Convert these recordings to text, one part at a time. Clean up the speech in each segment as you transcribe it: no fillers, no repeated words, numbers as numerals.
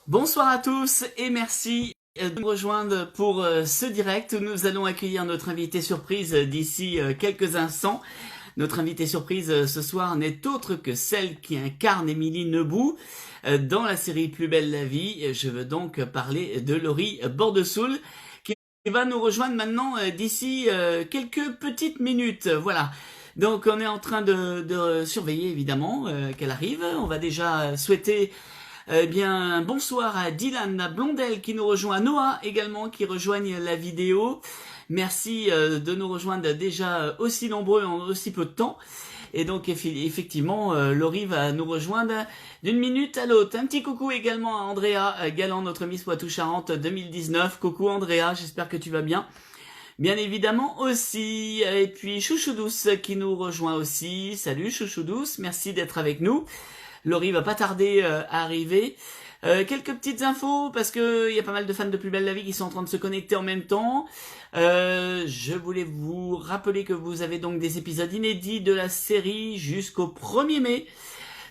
Bonsoir à tous et merci de nous rejoindre pour ce direct où nous allons accueillir notre invité surprise d'ici quelques instants. Notre invitée surprise ce soir n'est autre que celle qui incarne Émilie Nebout dans la série Plus belle la vie. Je veux donc parler de Laurie Bordesoul qui va nous rejoindre maintenant d'ici quelques petites minutes. Voilà. Donc on est en train de surveiller évidemment qu'elle arrive. On va déjà souhaiter bien, bonsoir à Dylan Blondel qui nous rejoint, à Noah également qui rejoignent la vidéo. Merci de nous rejoindre déjà aussi nombreux en aussi peu de temps. Et donc effectivement, Laurie va nous rejoindre d'une minute à l'autre. Un petit coucou également à Andrea Galland, notre Miss Poitou-Charentes 2019. Coucou Andrea, j'espère que tu vas bien. Bien évidemment aussi. Et puis Chouchou Douce qui nous rejoint aussi. Salut Chouchou Douce, merci d'être avec nous. Laurie va pas tarder à arriver. Quelques petites infos parce que il y a pas mal de fans de Plus belle la vie qui sont en train de se connecter en même temps. Je voulais vous rappeler que vous avez donc des épisodes inédits de la série jusqu'au 1er mai.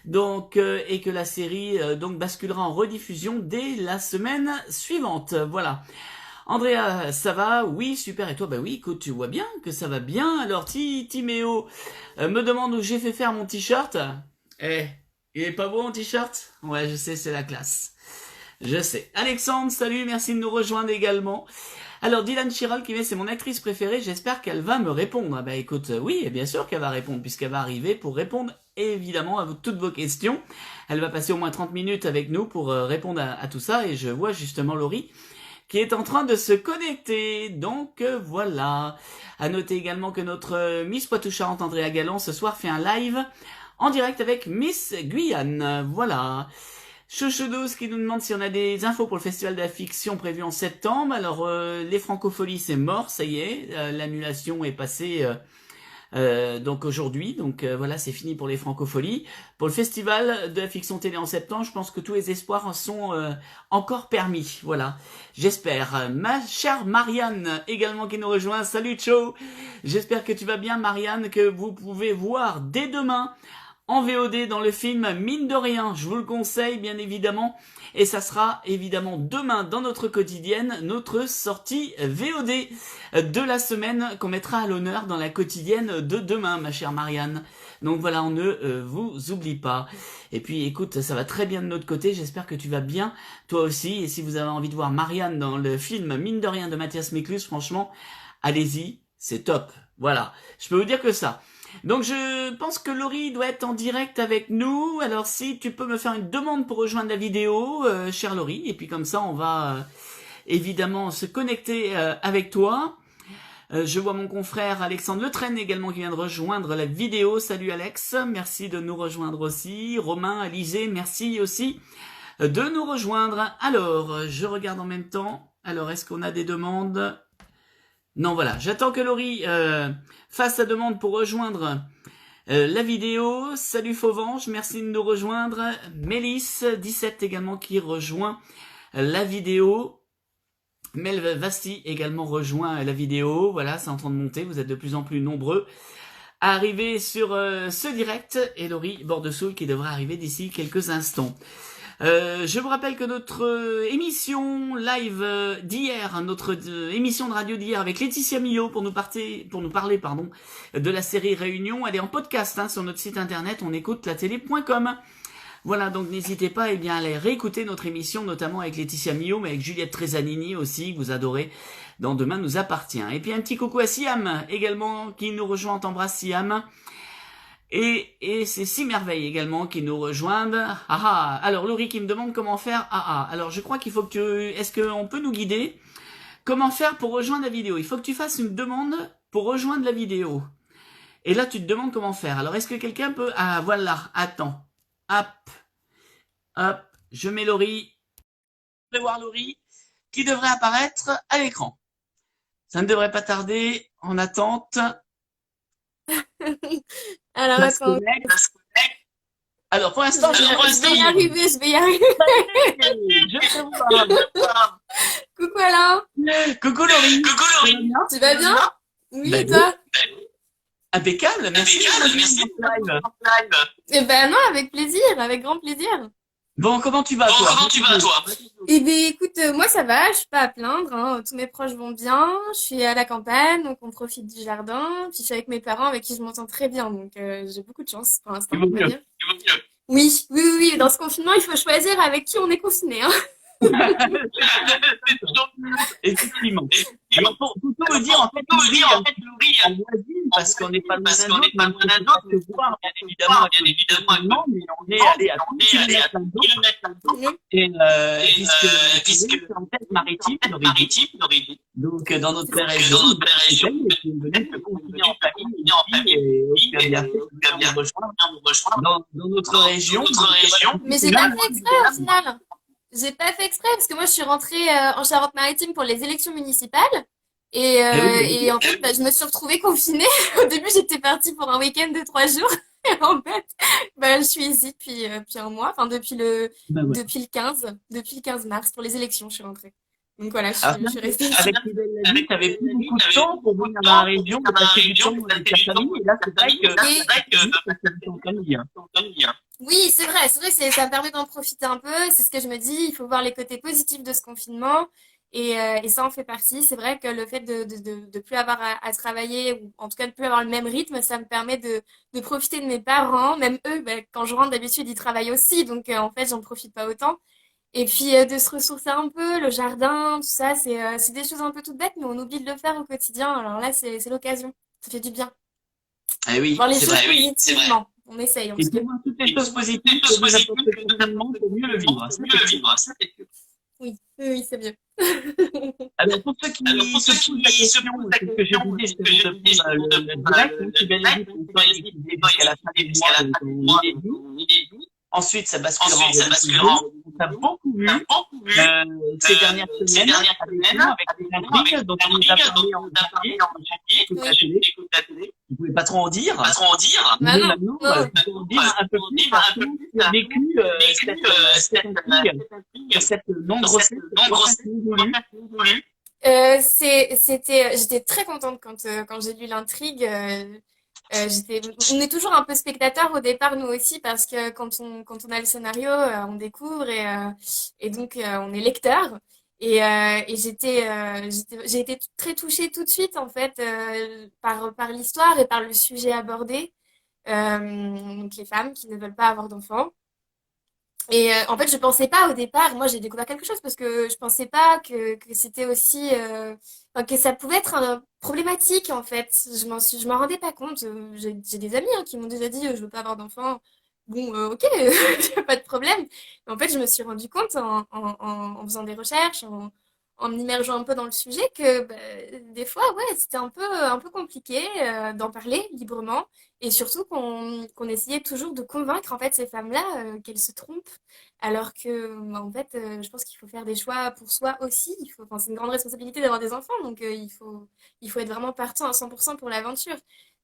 Donc et que la série donc basculera en rediffusion dès la semaine suivante. Voilà. Andrea, ça va? Oui, super. Et toi? Bah oui, écoute, tu vois bien que ça va bien. Alors Timéo me demande où j'ai fait faire mon t-shirt. Eh, il est pas beau mon t-shirt? Ouais, je sais, c'est la classe. Je sais. Alexandre, salut, merci de nous rejoindre également. Alors Dylan Chiral qui met c'est mon actrice préférée, j'espère qu'elle va me répondre. Bah écoute, oui, bien sûr qu'elle va répondre puisqu'elle va arriver pour répondre évidemment à toutes vos questions. Elle va passer au moins 30 minutes avec nous pour répondre à tout ça et je vois justement Laurie qui est en train de se connecter. Donc voilà. À noter également que notre Miss Poitou-Charentes Andrea Galland ce soir fait un live en direct avec Miss Guyane. Voilà. Chouchou12 qui nous demande si on a des infos pour le festival de la fiction prévu en septembre. Alors les francopholies c'est mort, ça y est, l'annulation est passée donc aujourd'hui. Donc voilà, c'est fini pour les francopholies. Pour le festival de la fiction télé en septembre, je pense que tous les espoirs sont encore permis. Voilà, j'espère. Ma chère Marianne également qui nous rejoint. Salut Cho. J'espère que tu vas bien Marianne, que vous pouvez voir dès demain en VOD dans le film Mine de rien, je vous le conseille bien évidemment, et ça sera évidemment demain dans notre quotidienne, notre sortie VOD de la semaine qu'on mettra à l'honneur dans la quotidienne de demain, ma chère Marianne. Donc voilà, on ne vous oublie pas. Et puis écoute, ça va très bien de notre côté, j'espère que tu vas bien, toi aussi, et si vous avez envie de voir Marianne dans le film Mine de rien de Mathias Méclus, franchement, allez-y, c'est top. Voilà, je peux vous dire que ça. Donc je pense que Laurie doit être en direct avec nous. Alors si tu peux me faire une demande pour rejoindre la vidéo, chère Laurie, et puis comme ça on va évidemment se connecter avec toi. Je vois mon confrère Alexandre Letraine également qui vient de rejoindre la vidéo. Salut Alex, merci de nous rejoindre aussi. Romain, Alizé, merci aussi de nous rejoindre. Alors, je regarde en même temps. Alors, est-ce qu'on a des demandes ? Non, voilà. J'attends que Laurie fasse sa demande pour rejoindre la vidéo. Salut Fauvange, merci de nous rejoindre. Mélisse, 17 également qui rejoint la vidéo. Mel Vassi également rejoint la vidéo. Voilà, c'est en train de monter. Vous êtes de plus en plus nombreux à arriver sur ce direct. Et Laurie Bordesoul qui devrait arriver d'ici quelques instants. Je vous rappelle que notre émission live d'hier, notre émission de radio d'hier avec Laetitia Millot pour nous parler de la série Réunion, elle est en podcast sur notre site internet onécoute-la-télé.com. Voilà, donc n'hésitez pas à aller réécouter notre émission, notamment avec Laetitia Millot, mais avec Juliette Trezanini aussi, que vous adorez, dans Demain nous appartient. Et puis un petit coucou à Siam, également, qui nous rejoint, t'embrasse Siam. Et c'est 6 merveilles également qui nous rejoignent. Alors Laurie qui me demande comment faire. Alors je crois qu'il faut que est-ce qu'on peut nous guider? Comment faire pour rejoindre la vidéo? Il faut que tu fasses une demande pour rejoindre la vidéo. Et là tu te demandes comment faire. Alors est-ce que quelqu'un peut... Ah voilà, attends. Hop, je mets Laurie. Je vais voir Laurie qui devrait apparaître à l'écran. Ça ne devrait pas tarder. En attente. Alors, Ça se attends. connecte. Alors, pour l'instant, je vais y arriver, je vais y arriver. Je te vois. Coucou Alain. Coucou Laurie. Tu vas bien? Oui, Bah, et toi? Impeccable, merci. Eh ben non, avec plaisir, avec grand plaisir. Bon, comment tu vas, toi? Eh bien, écoute, moi ça va, je suis pas à plaindre, hein. Tous mes proches vont bien, je suis à la campagne, donc on profite du jardin, puis je suis avec mes parents avec qui je m'entends très bien, donc j'ai beaucoup de chance pour Il l'instant, vaut on va mieux. dire. Oui, oui, oui, oui, dans ce confinement, il faut choisir avec qui on est confiné, hein. Effectivement. Alors, pour tout vous dire, en fait, nous vit un petit peu en voisine, parce qu'on n'est pas loin l'un de l'autre, même si on ne peut pas se voir, bien évidemment, à cause du confinement, mais on est allé à 30 km l'un de Mhm. et puisque c'est en tête maritime, d'origine. Donc, dans notre région, nous sommes et puis venus se confiner en famille ici, et tu as bien fait de venir nous rejoindre dans notre région. Donc, voilà, Mais c'est j'ai là, pas moi, fait exprès au final. J'ai pas fait exprès parce que moi je suis rentrée en Charente-Maritime pour les élections municipales eh oui, et en fait bah, je me suis retrouvée confinée. Au début j'étais partie pour un week-end de 3 jours et en fait bah, je suis ici depuis un mois, enfin ben voilà. depuis le 15 mars pour les élections je suis rentrée. Donc voilà, Alors, je suis restée ici. avec Isabelle l'a dit, tu avais plus beaucoup de temps pour venir dans la région, de passer du temps avec ta famille. Et là, c'est vrai que Et oui, passer du temps en famille. Hein. oui, c'est vrai que ça me permet d'en profiter un peu. C'est ce que je me dis. Il faut voir les côtés positifs de ce confinement. Et ça en fait partie. C'est vrai que le fait de plus avoir à travailler, ou en tout cas de plus avoir le même rythme, ça me permet de profiter de mes parents. Même eux, ben, quand je rentre d'habitude, ils travaillent aussi. Donc en fait, j'en profite pas autant. Et puis de se ressourcer un peu, le jardin, tout ça, c'est des choses un peu toutes bêtes, mais on oublie de le faire au quotidien. Alors là, c'est l'occasion. Ça fait du bien. Eh oui, Voir les c'est choses vrai. positivement. On essaye en Il tout faut cas. voir toutes les choses positives que nous apporte le confinement pour mieux le vivre. Ça, c'est sûr. Oui, oui, oui, c'est mieux. Alors, pour ceux qui se posent la question, c'est ce que je disais juste avant de prendre le direct, hein, tu vas les dire que le temps est diffusé jusqu'à la fin du mois, donc on y est dit. Ensuite, ça basculera en rediffusion. On a beaucoup vu ces dernières semaines avec nous, avec les intrigues dont on nous a parlé en janvier, quand j'écoute la Oui. télé. Je ne pouvais pas trop en dire. Bah Mais non, maintenant, non. tu peux en dire un peu plus par comment tu as vécu cette intrigue, sur cette non-grossesse, cette grossesse non voulue. J'étais très contente quand j'ai lu l'intrigue. On est toujours un peu spectateur au départ, nous aussi, parce que quand on a le scénario, on découvre et donc on est lecteur. Et j'ai été très touchée tout de suite, en fait, par l'histoire et par le sujet abordé. Donc les femmes qui ne veulent pas avoir d'enfants. Et en fait, je pensais pas au départ, moi j'ai découvert quelque chose parce que je pensais pas que c'était aussi, enfin, que ça pouvait être problématique en fait. Je m'en rendais pas compte. J'ai des amis hein, qui m'ont déjà dit je veux pas avoir d'enfant. Bon, ok, y a pas de problème. Mais en fait, je me suis rendu compte en faisant des recherches, en m'immergeant un peu dans le sujet que bah, des fois, ouais, c'était un peu compliqué d'en parler librement et surtout qu'on essayait toujours de convaincre en fait ces femmes-là qu'elles se trompent alors que, bah, en fait, je pense qu'il faut faire des choix pour soi aussi. Enfin, c'est une grande responsabilité d'avoir des enfants, donc il faut être vraiment partant à 100% pour l'aventure.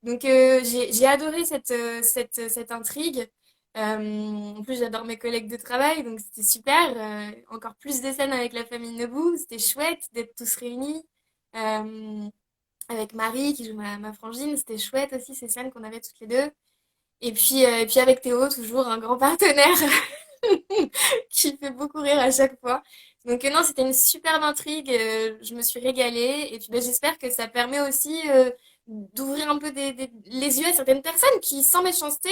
Donc, j'ai adoré cette intrigue. En plus, j'adore mes collègues de travail, donc c'était super. Encore plus des scènes avec la famille Nebou, c'était chouette d'être tous réunis. Euh, Avec Marie qui joue ma frangine, c'était chouette aussi ces scènes qu'on avait toutes les deux. Et puis avec Théo, toujours un grand partenaire qui fait beaucoup rire à chaque fois. Donc non, c'était une superbe intrigue, je me suis régalée et puis ben, j'espère que ça permet aussi d'ouvrir un peu les yeux à certaines personnes qui, sans méchanceté,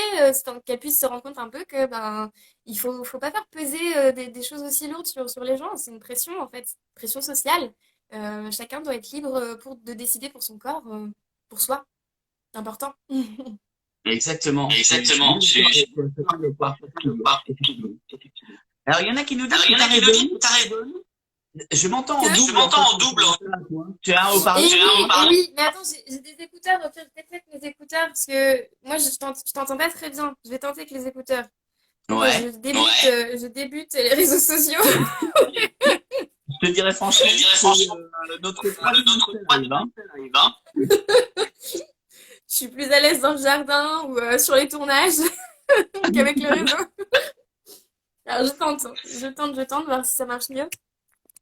qu'elles puissent se rendre compte un peu que ben faut pas faire peser des choses aussi lourdes sur les gens. C'est une pression en fait, pression sociale. Chacun doit être libre de décider pour son corps, pour soi. C'est important. Exactement. Je suis bien d'accord avec chacun doit pouvoir faire ce qu'il veut, effectivement. Alors, il y en a qui nous disent que ta raison, je m'entends en double, en fait, tu as un haut-parleur? Et oui, mais attends, j'ai des écouteurs, au pire, je vais peut-être mettre mes écouteurs parce que moi je t'entends pas très bien. Je vais tenter avec les écouteurs. Ok, Ouais. je débute les réseaux sociaux. Je te dirais franchement, notre troisième arrive, hein. Je suis plus à l'aise dans le jardin ou sur les tournages qu'avec le réseau. Alors je tente, voir si ça marche mieux.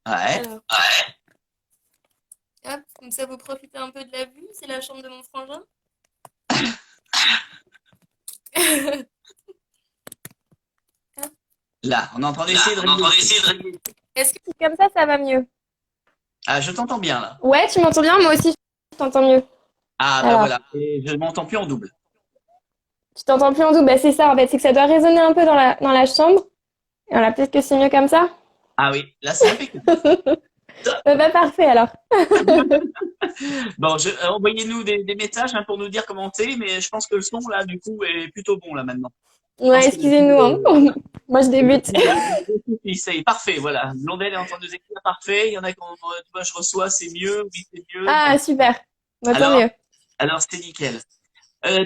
Ouais. Alors, hop, comme ça vous profitez un peu de la vue. C'est la chambre de mon frangin. Hop. Là, on entend essayer de régler. Est-ce que comme ça va mieux? Ah, je t'entends bien là. Ouais, tu m'entends bien? Moi aussi, je t'entends mieux. Ah, bah Alors, voilà. Et je m'entends plus en double. tu t'entends plus en double? Bah, c'est ça, en fait, c'est que ça doit résonner un peu dans la chambre. Et voilà, peut-être que c'est mieux comme ça. Ah oui, là c'est impeccable. Bah, parfait alors. Bon, envoyez-nous des messages hein, pour nous dire comment c'est, mais je pense que le son là, du coup, est plutôt bon là maintenant. Je Ouais, pense qu'il n'y a plus excusez-nous, hein. Moi, je il y a débute. plus de c'est parfait, voilà. Blondel est en train de nous écrire parfait. Il y en a qui moi je reçois, c'est mieux, oui c'est mieux. Ah, Bon. super. Bah, tant Alors, mieux. alors c'est nickel.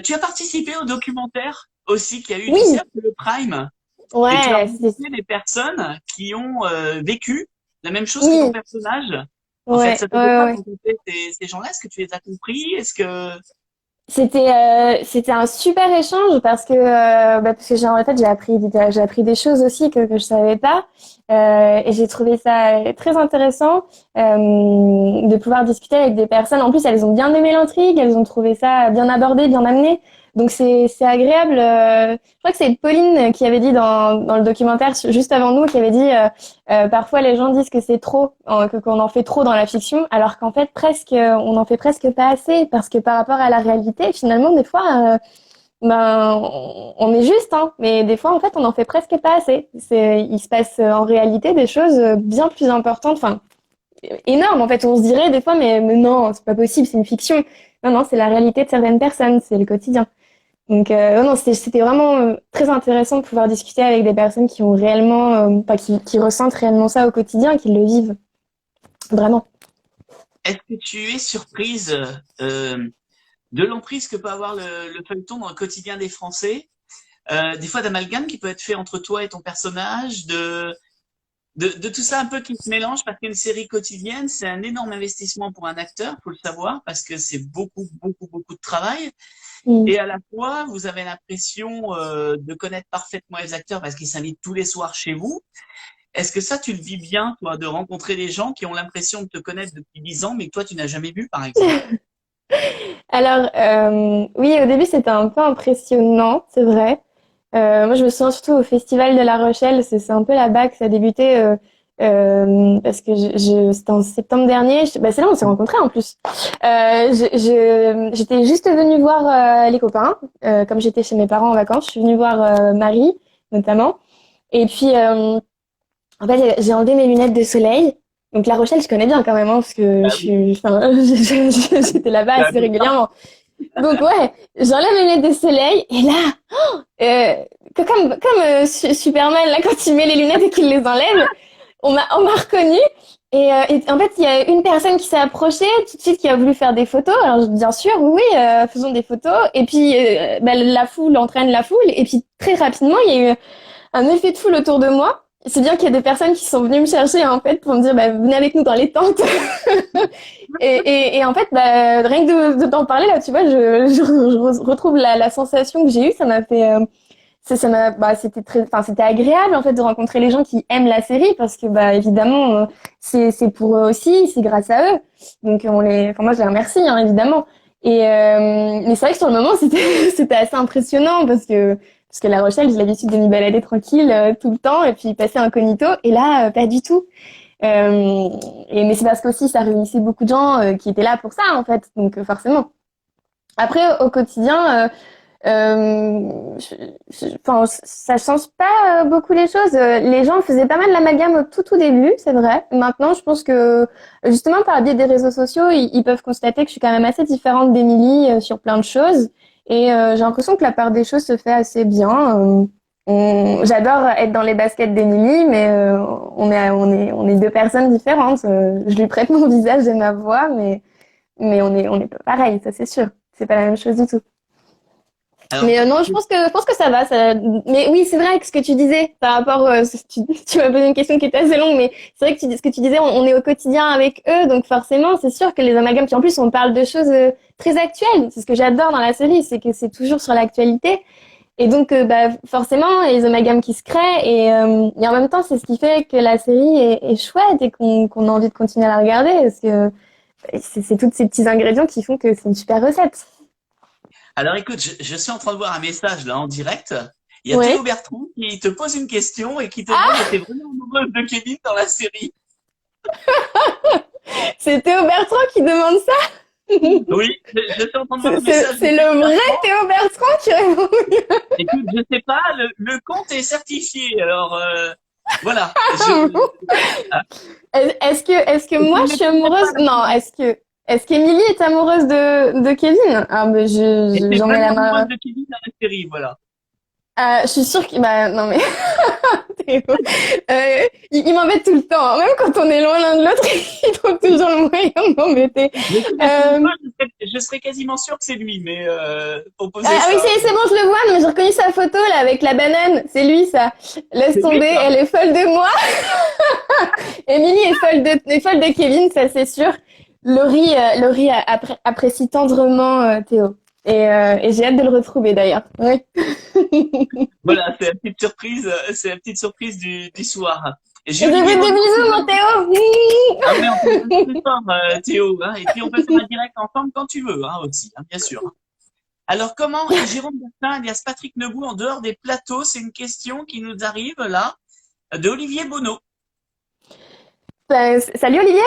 Tu as participé au documentaire aussi qu'il y a eu, tu sais, Oui, après le Prime, et tu as ouais, rencontré des personnes qui ont vécu la même chose que ton oui, personnage. En fait, ouais, ça te fait ouais, quoi de ouais. rencontrer ces gens-là? Est-ce que tu les as compris? Est-ce que C'était un super échange parce que parce que en fait j'ai appris des choses aussi que je savais pas et j'ai trouvé ça très intéressant de pouvoir discuter avec des personnes. En plus, elles ont bien aimé l'intrigue, elles ont trouvé ça bien abordé, bien amené. Donc c'est agréable. Je crois que c'est Pauline qui avait dit dans le documentaire juste avant nous, qui avait dit parfois les gens disent que c'est trop, qu'on en fait trop dans la fiction, alors qu'en fait presque on en fait presque pas assez parce que par rapport à la réalité, finalement des fois on est juste, hein, mais des fois en fait on en fait presque pas assez. Il se passe en réalité des choses bien plus importantes, enfin énormes en fait. On se dirait des fois mais non c'est pas possible, c'est une fiction. Non, c'est la réalité de certaines personnes, c'est le quotidien. Donc non, c'était vraiment très intéressant de pouvoir discuter avec des personnes qui ont réellement, pas qui ressentent réellement ça au quotidien, qui le vivent vraiment. est-ce que tu es surprise de l'emprise que peut avoir le feuilleton dans le quotidien des Français? Des fois d'amalgame qui peut être fait entre toi et ton personnage, de tout ça un peu qui se mélange parce qu'une série quotidienne, c'est un énorme investissement pour un acteur, faut le savoir, parce que c'est beaucoup, beaucoup, beaucoup de travail. Mm. Et à la fois, vous avez l'impression de connaître parfaitement les acteurs parce qu'ils s'invitent tous les soirs chez vous. Est-ce que ça, tu le vis bien, toi, de rencontrer des gens qui ont l'impression de te connaître depuis 10 ans, mais que toi, tu n'as jamais vu, par exemple? Alors oui, au début c'était un peu impressionnant, c'est vrai. Moi je me souviens surtout au Festival de La Rochelle, c'est un peu là-bas que ça a débuté. Parce que c'était en septembre dernier. Bah, c'est là où on s'est rencontrés en plus. J'étais juste venue voir les copains. Comme j'étais chez mes parents en vacances, je suis venue voir Marie notamment. Et puis en fait j'ai enlevé mes lunettes de soleil. Donc La Rochelle je connais bien quand même hein, parce que Bah oui, enfin, j'étais là-bas tu assez habites là. régulièrement. Donc ouais, j'enlève mes lunettes de soleil et là, euh, comme Superman là quand il met les lunettes et qu'il les enlève, on m'a reconnu et en fait il y a une personne qui s'est approchée tout de suite qui a voulu faire des photos. Alors bien sûr, oui, oui, faisons des photos. Et puis bah, la foule entraîne la foule et puis très rapidement il y a eu un effet de foule autour de moi. C'est bien qu'il y a des personnes qui sont venues me chercher en fait pour me dire bah, venez avec nous dans les tentes. Et en fait, bah, rien que de t'en parler là, tu vois, je retrouve la sensation que j'ai eue. Ça m'a fait, ça m'a, bah, c'était très, enfin, c'était agréable en fait de rencontrer les gens qui aiment la série parce que bah évidemment, c'est pour eux aussi, c'est grâce à eux. Donc enfin moi je les remercie hein, évidemment. Et mais c'est vrai que sur le moment c'était c'était assez impressionnant parce que La Rochelle, j'ai l'habitude de m'y balader tranquille tout le temps et puis passer incognito. Et là, pas du tout. Euh, mais c'est parce qu'aussi ça réunissait beaucoup de gens qui étaient là pour ça en fait, donc forcément. Après au quotidien, enfin ça change pas beaucoup les choses. Les gens faisaient pas mal l'amalgame au tout début, c'est vrai. Maintenant, je pense que justement par le biais des réseaux sociaux, ils peuvent constater que je suis quand même assez différente d'Émilie sur plein de choses. Et j'ai l'impression que la part des choses se fait assez bien. J'adore être dans les baskets d'Émilie, mais on est deux personnes différentes. Je lui prête mon visage et ma voix, mais on est pas pareil, ça c'est sûr. C'est pas la même chose du tout. Alors, Mais non, je pense que ça va. Ça... Mais oui, c'est vrai que ce que tu disais par rapport, tu m'as posé une question qui était assez longue, mais c'est vrai que ce que tu disais, on est au quotidien avec eux, donc forcément, c'est sûr que les amalgames, puis en plus, on parle de choses très actuelles. C'est ce que j'adore dans la série, c'est que c'est toujours sur l'actualité. Et donc, bah, forcément, il y a les amalgames qui se créent et en même temps, c'est ce qui fait que la série est chouette et qu'on a envie de continuer à la regarder parce que c'est tous ces petits ingrédients qui font que c'est une super recette. alors écoute, je suis en train de voir un message là en direct Il y a Ouais. Théo Bertrand qui te pose une question et qui te demande si t'es vraiment amoureuse de Kevin dans la série. C'est Théo Bertrand qui demande ça? Oui, je suis en train de voir C'est le message de c'est Théo le vrai Bertrand. Théo Bertrand qui répond. Écoute, je sais pas, le compte est certifié, alors voilà. Ah, Est-ce que je moi ne je suis m'étonnerais pas amoureuse? la Non, série. est-ce qu'Émilie est amoureuse de Kevin? Ah, mais Et t'es j'en mets la vraiment amoureuse main. de Kevin dans la série, voilà. Je suis sûre qu'il, bah, non mais, Théo, il m'embête tout le temps, hein. Même quand on est loin l'un de l'autre, il trouve toujours le moyen de m'embêter. Mais si je suis Euh, pas, je serais quasiment sûr que c'est lui, mais pour poser ah oui, ça, c'est bon, je le vois, non, mais j'ai reconnu sa photo, là, avec la banane. C'est lui, ça. Laisse c'est lui, tomber, ça. elle est folle de moi. Émilie est folle de Kevin, ça c'est sûr. Laurie apprécie tendrement Théo. Et j'ai hâte de le retrouver d'ailleurs. Oui. Voilà, c'est la petite surprise du soir. Et Je j'ai te fais Olivier des Bono qui bisous, mon demande. Théo. Ah ouais, on fait des bisous fort, Théo, hein. Et puis on peut faire un direct ensemble quand tu veux, hein, aussi, hein, bien sûr. Alors, comment est Jérôme Bertin, alias Patrick Nebou, en dehors des plateaux? C'est une question qui nous arrive là, de Olivier Bono. Salut Olivier.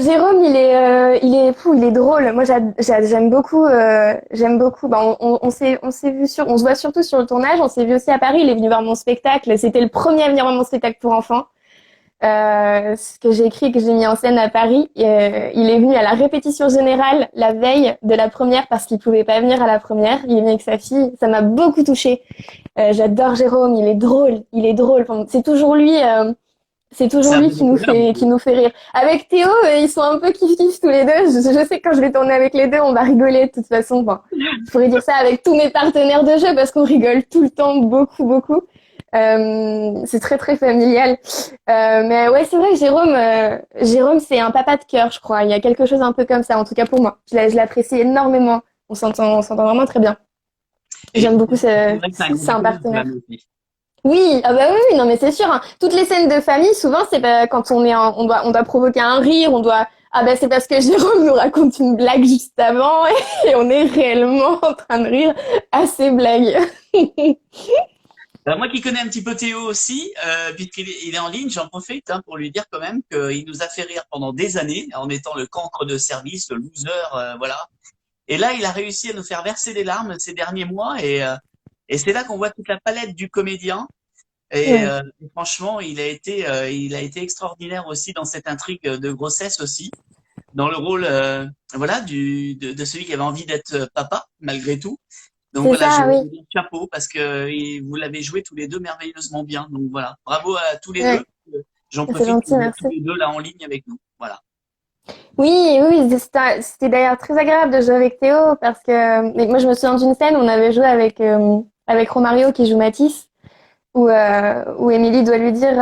Jérôme, il est drôle. Moi, j'aime beaucoup, j'aime beaucoup. Bah, on s'est vu on se voit surtout sur le tournage. On s'est vu aussi à Paris. Il est venu voir mon spectacle. C'était le premier à venir voir mon spectacle pour enfants. Ce que j'ai écrit, que j'ai mis en scène à Paris. Il est venu à la répétition générale la veille de la première parce qu'il pouvait pas venir à la première. Il est venu avec sa fille. Ça m'a beaucoup touchée. J'adore Jérôme. Il est drôle. Il est drôle. Enfin, c'est toujours lui. C'est C'est toujours un lui peu populaire, qui nous fait rire. Avec Théo, ils sont un peu kiff-kiff tous les deux. Je sais que quand je vais tourner avec les deux, on va rigoler de toute façon. Bon, je pourrais dire ça avec tous mes partenaires de jeu parce qu'on rigole tout le temps, beaucoup, beaucoup. C'est très, très familial. Mais ouais, c'est vrai que Jérôme, c'est un papa de cœur, je crois. Il y a quelque chose un peu comme ça, en tout cas pour moi. Je l'apprécie énormément. On s'entend vraiment très bien. Et J'aime beaucoup c'est vrai que c'est un grand c'est un déconneur, quand partenaire. même, aussi. Oui, ah bah oui, oui, non mais c'est sûr, hein. Toutes les scènes de famille, souvent c'est quand on doit provoquer un rire, ah bah c'est parce que Jérôme nous raconte une blague juste avant et on est réellement en train de rire à ces blagues. Moi qui connais un petit peu Théo aussi, il est en ligne, j'en profite, hein, pour lui dire quand même qu'il nous a fait rire pendant des années en étant le cancre de service, le loser, voilà. Et là, il a réussi à nous faire verser des larmes ces derniers mois et c'est là qu'on voit toute la palette du comédien. Ouais, Et franchement, il a été extraordinaire aussi dans cette intrigue de grossesse aussi, dans le rôle, voilà, de celui qui avait envie d'être papa malgré tout. Donc c'est voilà, je ça, vous oui. dis chapeau parce que vous l'avez joué tous les deux merveilleusement bien. Donc voilà, bravo à tous les deux. Ouais, J'en c'est profite pour gentil, vous êtes tous merci. les deux là en ligne avec nous. Voilà. Oui, oui, c'était d'ailleurs très agréable de jouer avec Théo parce que mais moi je me souviens d'une scène où on avait joué avec Romario qui joue Matisse où Émilie doit lui dire,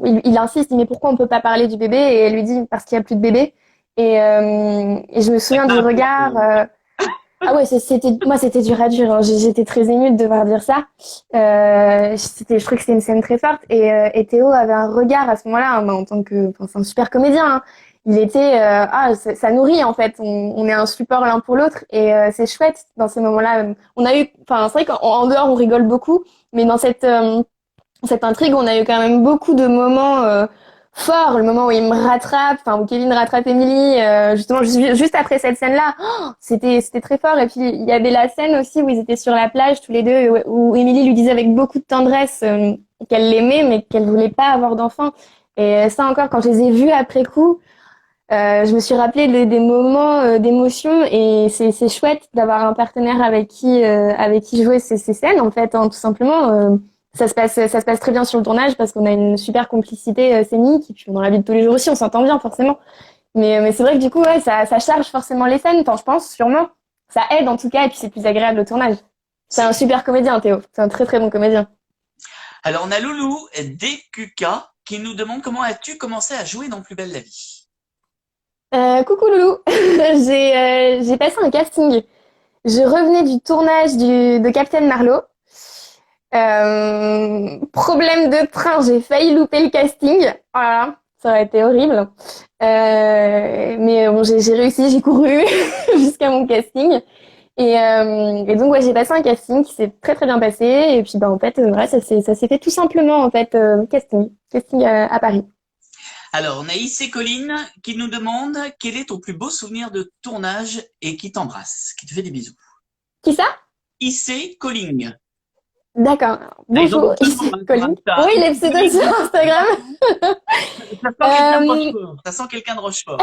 il insiste, il dit mais pourquoi on peut pas parler du bébé? Et elle lui dit parce qu'il y a plus de bébé. Et je me Avec souviens du un poids, regard. Ah ouais, moi c'était dur à dur, hein. J'étais très émue de devoir dire ça. Je trouvais que c'était une scène très forte et Théo avait un regard à ce moment-là, hein, en tant que, enfin, c'est un super comédien, hein. Il était, ça nourrit en fait. On est un support l'un pour l'autre et c'est chouette dans ces moments-là. On a eu, enfin c'est vrai qu'en dehors on rigole beaucoup, mais dans cette intrigue on a eu quand même beaucoup de moments forts. Le moment où il me rattrape, enfin où Kevin rattrape Emily, justement juste après cette scène-là, c'était très fort. Et puis il y avait la scène aussi où ils étaient sur la plage tous les deux, où Emily lui disait avec beaucoup de tendresse qu'elle l'aimait mais qu'elle voulait pas avoir d'enfant. Et ça encore, quand je les ai vus après coup, je me suis rappelé des moments d'émotion et c'est chouette d'avoir un partenaire avec qui jouer ces scènes en fait, hein, tout simplement. Ça se passe très bien sur le tournage parce qu'on a une super complicité scénique et puis dans la vie de tous les jours aussi on s'entend bien forcément. Mais c'est vrai que du coup ouais ça charge forcément les scènes, enfin je pense sûrement. Ça aide en tout cas et puis c'est plus agréable au tournage. C'est un super comédien Théo, c'est un très très bon comédien. Alors on a Loulou DQK qui nous demande comment as-tu commencé à jouer dans Plus belle la vie? Coucou Loulou, j'ai passé un casting. Je revenais du tournage de Captain Marlowe. Problème de train, j'ai failli louper le casting. Voilà, ça aurait été horrible. Mais bon, j'ai réussi, j'ai couru jusqu'à mon casting. Et donc, ouais, j'ai passé un casting qui s'est très, très bien passé. Et puis, bah, en fait, voilà, ça s'est fait tout simplement, en fait, casting à Paris. Alors, on a Issé Colline qui nous demande quel est ton plus beau souvenir de tournage et qui t'embrasse, qui te fait des bisous. Qui ça? Issé Colline. D'accord. Ah, ils ont Bonjour, beaucoup de ici noms, hein, Colline. ça. Oui, les pseudos sur Instagram. Ça sent quelqu'un de Rochefort.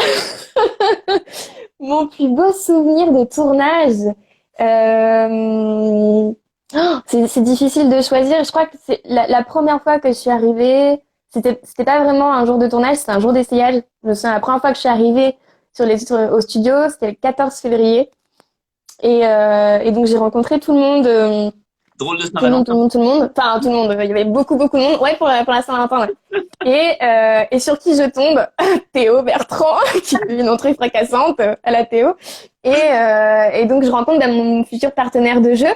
Mon plus beau souvenir de tournage. C'est difficile de choisir. Je crois que c'est la première fois que je suis arrivée. C'était pas vraiment un jour de tournage, c'était un jour d'essayage. Je me souviens, la première fois que je suis arrivée au studio, c'était le 14 février. Et donc, j'ai rencontré tout le monde. Drôle de Tout le monde, tout Saint-Valentin. le monde, tout le monde. Enfin, tout le monde. Il y avait beaucoup, beaucoup de monde. Ouais, pour la Saint-Valentin, ouais. Et sur qui je tombe? Théo Bertrand, qui fait une entrée fracassante à la Théo. Et donc, je rencontre mon futur partenaire de jeu.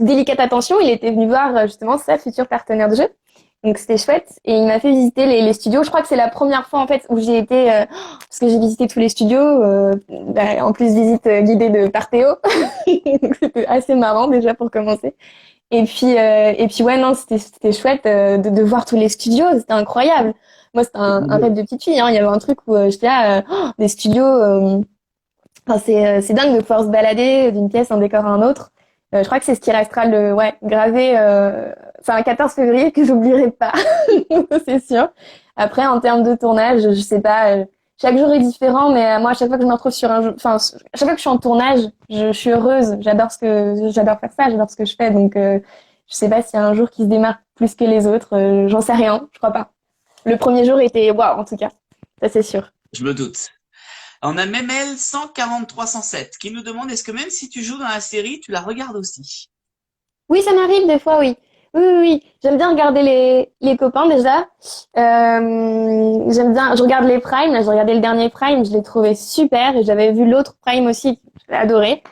Délicate attention, il était venu voir justement sa future partenaire de jeu. Donc, c'était chouette. Et il m'a fait visiter les studios. Je crois que c'est la première fois, en fait, où j'ai été, parce que j'ai visité tous les studios, en plus, visite guidée par Théo. Donc, c'était assez marrant, déjà, pour commencer. Et puis ouais, non, c'était chouette de voir tous les studios, c'était incroyable. Moi, c'était un rêve de petite fille, hein. Il y avait un truc où j'étais là, des studios, enfin, c'est dingue de pouvoir se balader d'une pièce, un décor à un autre. Je crois que c'est ce qui restera gravé, c'est un 14 février que j'oublierai pas, c'est sûr. Après, en termes de tournage, je sais pas, chaque jour est différent, mais moi, à chaque fois que je me retrouve sur un jeu, enfin, à chaque fois que je suis en tournage, je suis heureuse. J'adore faire ça, j'adore ce que je fais. Donc, je sais pas s'il y a un jour qui se démarque plus que les autres. J'en sais rien, je crois pas. Le premier jour était waouh, en tout cas. Ça, c'est sûr. Je me doute. On a Memel 14307 qui nous demande est-ce que même si tu joues dans la série, tu la regardes aussi? Oui, ça m'arrive des fois, oui. Oui, oui, oui. J'aime bien regarder les copains déjà. J'aime bien, je regarde les Prime. Là, j'ai regardé le dernier Prime, je l'ai trouvé super. Et j'avais vu l'autre Prime aussi, j'ai adoré.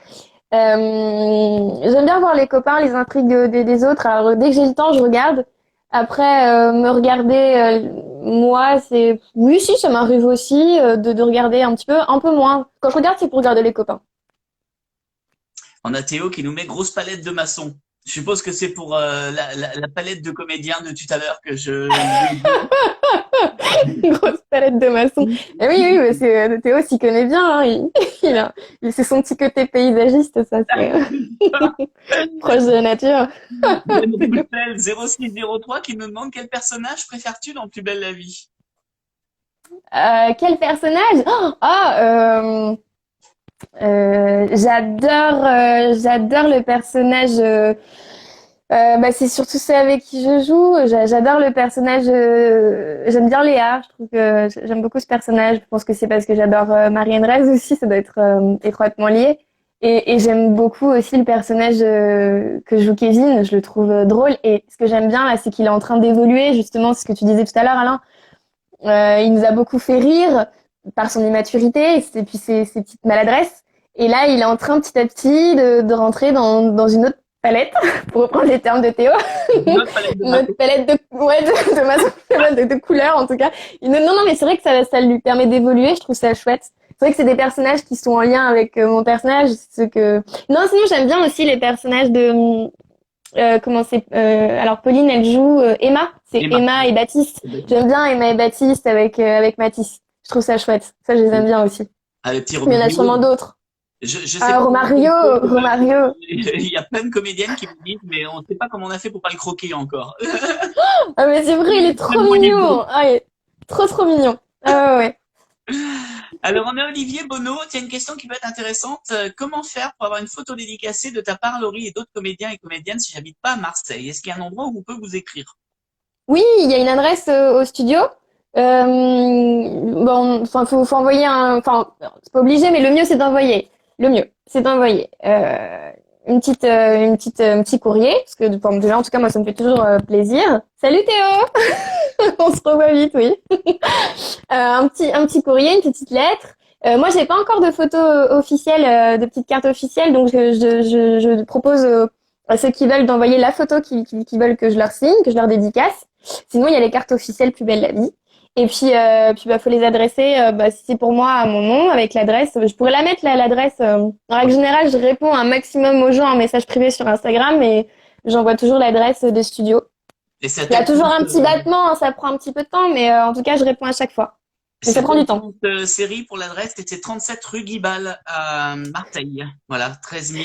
J'aime bien voir les copains, les intrigues des autres. Alors, dès que j'ai le temps, je regarde. Après, me regarder, moi, oui, si, ça m'arrive aussi de regarder un peu moins. Quand je regarde, c'est pour regarder les copains. On a Théo qui nous met grosse palette de maçons. Je suppose que c'est pour la palette de comédiens de tout à l'heure que je... Une grosse palette de maçons. Et oui, oui, mais Théo s'y connaît bien, hein. C'est son petit côté paysagiste, ça, c'est proche de la nature. Bruxelles 0603 qui nous demande quel personnage préfères-tu dans Plus belle la vie? Quel personnage? J'adore le personnage. C'est surtout ceux avec qui je joue. J'adore le personnage. J'aime bien Léa. Je trouve que j'aime beaucoup ce personnage. Je pense que c'est parce que j'adore Marianne Reyes aussi. Ça doit être étroitement lié. Et j'aime beaucoup aussi le personnage que joue Kevin. Je le trouve drôle. Et ce que j'aime bien là, c'est qu'il est en train d'évoluer. Justement, ce que tu disais tout à l'heure, Alain. Il nous a beaucoup fait rire par son immaturité et puis ses petites maladresses. Et là, il est en train petit à petit de rentrer dans une autre palette, pour reprendre les termes de Théo. Notre palette de couleurs, en tout cas. Non, mais c'est vrai que ça lui permet d'évoluer. Je trouve ça chouette. C'est vrai que c'est des personnages qui sont en lien avec mon personnage. Non, sinon, j'aime bien aussi les personnages de... alors Pauline, elle joue Emma. C'est Emma et Baptiste. J'aime bien Emma et Baptiste avec Mathis. Je trouve ça chouette. Ça, je les aime bien aussi. Ah, le petit Mais il y en a sûrement d'autres. Je sais pas. Romario. Il y a plein de comédiennes qui me disent, mais on ne sait pas comment on a fait pour pas le croquer encore. Ah, mais c'est vrai, il est trop mignon. Ah, il est trop mignon. Ah, ouais. Alors, on a Olivier Bonneau. Tiens, une question qui peut être intéressante. Comment faire pour avoir une photo dédicacée de ta part, Laurie, et d'autres comédiens et comédiennes si j'habite pas à Marseille? Est-ce qu'il y a un endroit où on peut vous écrire? Oui, il y a une adresse au studio. Faut envoyer c'est pas obligé, mais le mieux, c'est d'envoyer. Un petit courrier, parce que déjà, en tout cas, moi, ça me fait toujours plaisir. Salut Théo! On se revoit vite, oui. Un petit courrier, une petite lettre. Moi, j'ai pas encore de photos officielles, de petites cartes officielles, donc je propose à ceux qui veulent d'envoyer la photo qui veulent que je leur signe, que je leur dédicace. Sinon, il y a les cartes officielles Plus belle la vie. Et puis bah, faut les adresser, bah, si c'est pour moi, à mon nom, avec l'adresse. Je pourrais la mettre, l'adresse. En règle générale, je réponds un maximum aux gens en message privé sur Instagram, mais j'envoie toujours l'adresse des studios. Et ça Il y a te toujours un coûte, petit battement, hein, ça prend un petit peu de temps, mais en tout cas, je réponds à chaque fois. Mais ça c'est prend du temps. série pour l'adresse, et c'est 37 rue Guibal à Marseille. Voilà, 13 000,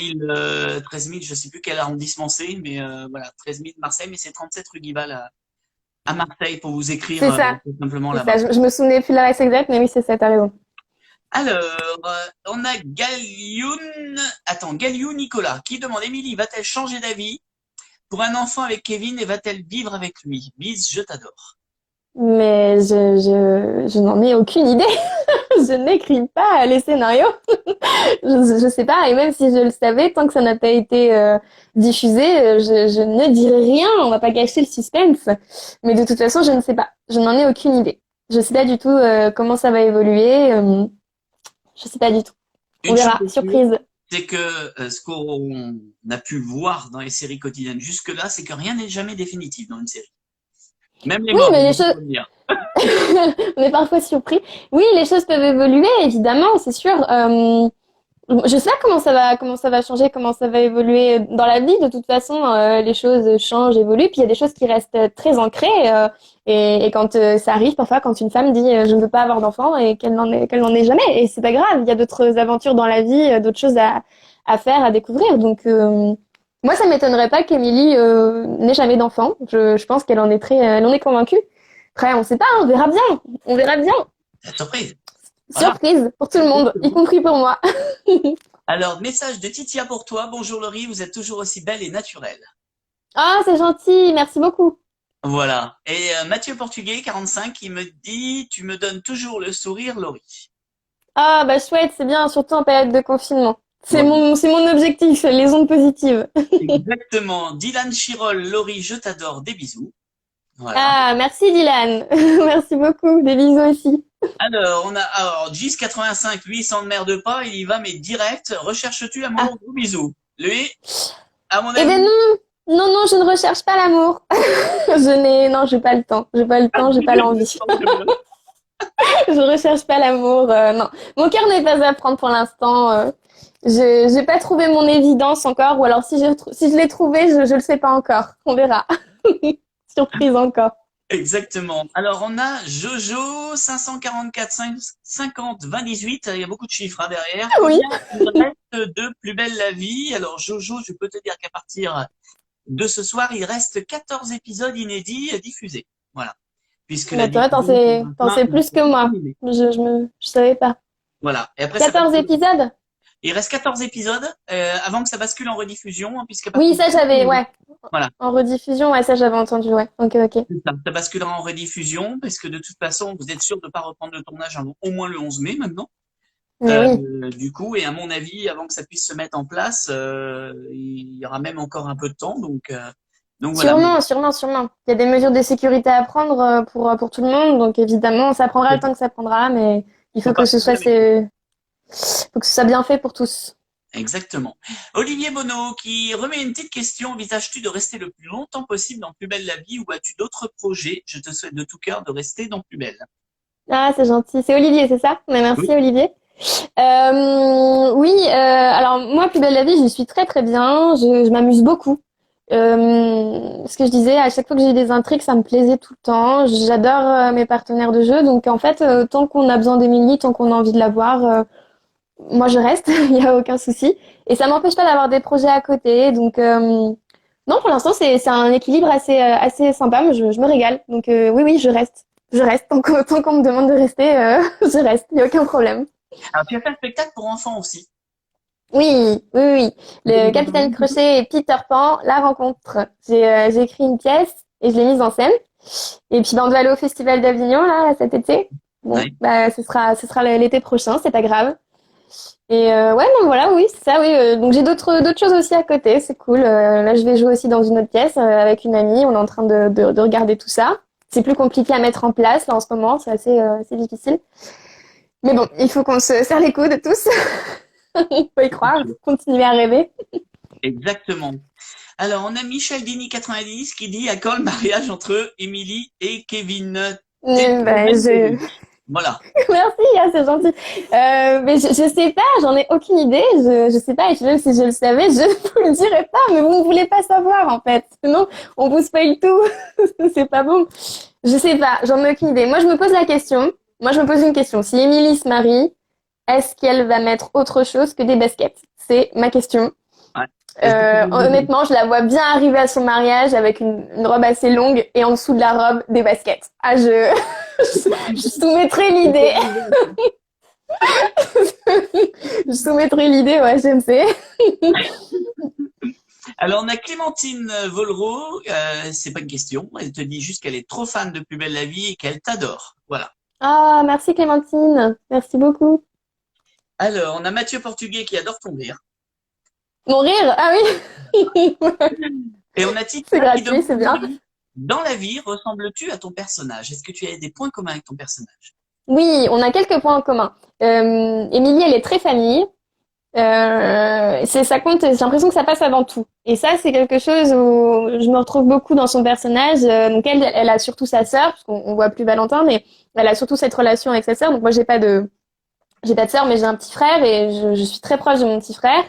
je sais plus quel arrondissement c'est, mais voilà, 13 000 Marseille, mais c'est 37 rue Guibal à Marseille pour vous écrire C'est ça, tout simplement c'est ça. là-bas. Je me souvenais plus de l'adresse exacte, mais oui, c'est ça, t'as raison. Alors, on a Galioun Nicolas qui demande Émilie, va-t-elle changer d'avis pour un enfant avec Kevin et va-t-elle vivre avec lui? Bise, je t'adore. Mais je n'en ai aucune idée. Je n'écris pas les scénarios. Je sais pas. Et même si je le savais, tant que ça n'a pas été diffusé, je ne dirai rien. On va pas gâcher le suspense. Mais de toute façon, je ne sais pas. Je n'en ai aucune idée. Je sais pas du tout comment ça va évoluer. Je sais pas du tout. On Une chose verra. est sûre, Surprise. c'est que ce qu'on a pu voir dans les séries quotidiennes jusque-là, c'est que rien n'est jamais définitif dans une série. Même les Oui, morts, mais on les peut choses, pas le dire. on est parfois surpris. Oui, les choses peuvent évoluer, évidemment, c'est sûr. Je sais pas comment ça va changer, comment ça va évoluer dans la vie. De toute façon, les choses changent, évoluent. Puis il y a des choses qui restent très ancrées. Et quand ça arrive, parfois, quand une femme dit je ne veux pas avoir d'enfant et qu'elle n'en ait jamais, et c'est pas grave. Il y a d'autres aventures dans la vie, d'autres choses à faire, à découvrir. Donc moi, ça m'étonnerait pas qu'Émilie n'ait jamais d'enfant. Je pense qu'elle en est elle en est convaincue. Après, on sait pas, on verra bien. On verra bien. La surprise. Voilà. Surprise pour tout le monde, y compris pour moi. Alors, message de Titia pour toi. Bonjour Laurie, vous êtes toujours aussi belle et naturelle. Ah, c'est gentil, merci beaucoup. Voilà. Et Mathieu Portugais, 45, qui me dit, tu me donnes toujours le sourire, Laurie. Ah, bah chouette, c'est bien, surtout en période de confinement. Voilà. C'est mon objectif, les ondes positives. Exactement. Dylan Chirol, Laurie, je t'adore, des bisous. Voilà. Ah, merci Dylan. Merci beaucoup, des bisous aussi. Alors, on a, alors, Gis85, lui, il s'emmerde pas, il y va, mais direct. Recherches-tu Ah. l'amour? Gros bisous. Lui, à mon Eh ben avis, non, je ne recherche pas l'amour. Non, j'ai pas le temps. J'ai pas le temps, j'ai pas l'envie. Je recherche pas l'amour, non. Mon cœur n'est pas à prendre pour l'instant. J'ai pas trouvé mon évidence encore, ou alors si je l'ai trouvé, je le sais pas encore. On verra. Surprise encore. Exactement. Alors, on a Jojo, 544, 50, 20, 18. Il y a beaucoup de chiffres hein, derrière. Oui. Combien il reste de Plus belle la vie? Alors, Jojo, je peux te dire qu'à partir de ce soir, il reste 14 épisodes inédits diffusés. Voilà. Puisque la Mais toi, diffusion t'en sais plus que moi. Je savais pas. Voilà. Et après, 14 épisodes? il reste 14 épisodes avant que ça bascule en rediffusion, hein, puisqu'à Oui, partir ça j'avais, ouais. Voilà. En rediffusion, ouais, ça j'avais entendu, ouais. Ok. Ça basculera en rediffusion, parce que de toute façon, vous êtes sûr de ne pas reprendre le tournage avant au moins le 11 mai maintenant. Mais oui. Du coup, et à mon avis, avant que ça puisse se mettre en place, il y aura même encore un peu de temps. Donc voilà. Sûrement. Il y a des mesures de sécurité à prendre pour tout le monde, donc évidemment, ça prendra le temps que ça prendra, mais il faut que ce soit bien fait pour tous. Exactement. Olivier Bonneau qui remet une petite question. Envisages-tu de rester le plus longtemps possible dans Plus belle la vie ou as-tu d'autres projets? Je te souhaite de tout cœur de rester dans Plus belle. Ah, c'est gentil. C'est Olivier, c'est ça? Mais merci, oui. Olivier. Oui, alors moi, Plus belle la vie, j'y suis très très bien. Je m'amuse beaucoup. Ce que je disais, à chaque fois que j'ai des intrigues, ça me plaisait tout le temps. J'adore mes partenaires de jeu. Donc en fait, tant qu'on a besoin d'Émilie, tant qu'on a envie de la voir, moi je reste, il n'y a aucun souci. Et ça m'empêche pas d'avoir des projets à côté. Donc non, pour l'instant, c'est un équilibre assez sympa. Mais je me régale. Donc oui, je reste. Je reste. Tant qu'on me demande de rester, je reste. Il n'y a aucun problème. Alors, tu as fait un spectacle pour enfants aussi. Oui. Le Capitaine Crochet et Peter Pan, la rencontre. J'ai écrit une pièce et je l'ai mise en scène. Et puis, on doit aller au Festival d'Avignon, là, cet été. Bon, oui. Ce sera l'été prochain, c'est pas grave. Et ouais, non, voilà, oui, c'est ça, oui. Donc, j'ai d'autres choses aussi à côté, c'est cool. Là, je vais jouer aussi dans une autre pièce avec une amie. On est en train de regarder tout ça. C'est plus compliqué à mettre en place, là, en ce moment. C'est assez difficile. Mais bon, il faut qu'on se serre les coudes tous. Il faut y croire, continuer à rêver. Exactement. Alors, on a Michel Dini 90 qui dit à quand le mariage entre Émilie et Kevin? Bah, Voilà. Merci, ah, c'est gentil. Mais je sais pas, j'en ai aucune idée. Je sais pas, et même si je le savais, je vous le dirais pas. Mais vous ne voulez pas savoir en fait. Sinon, on vous spoil tout. C'est pas bon. Je sais pas, j'en ai aucune idée. Moi, je me pose la question. Moi, je me pose une question. Si Émilie se marie, est-ce qu'elle va mettre autre chose que des baskets? C'est ma question. Ouais. Est-ce que tu veux- Honnêtement, je la vois bien arriver à son mariage avec une robe assez longue et en dessous de la robe, des baskets. Ah, je soumettrai l'idée. Je soumettrai l'idée, ouais, je sais. Alors, on a Clémentine Vollereau, c'est pas une question, elle te dit juste qu'elle est trop fan de Plus belle la vie et qu'elle t'adore. Voilà. Ah, merci Clémentine. Merci beaucoup. Alors, on a Mathieu Portugais qui adore ton rire. Mon rire? Ah oui. Et on a Tita C'est qui gratuit, demande, c'est bien. dans la vie, ressembles-tu à ton personnage? Est-ce que tu as des points communs avec ton personnage? Oui, on a quelques points en commun. Émilie, elle est très famille. Ça compte, j'ai l'impression que ça passe avant tout. Et ça, c'est quelque chose où je me retrouve beaucoup dans son personnage. Donc elle a surtout sa sœur, parce qu'on voit plus Valentin, mais elle a surtout cette relation avec sa sœur. Donc moi, j'ai pas de sœur, mais j'ai un petit frère et je suis très proche de mon petit frère.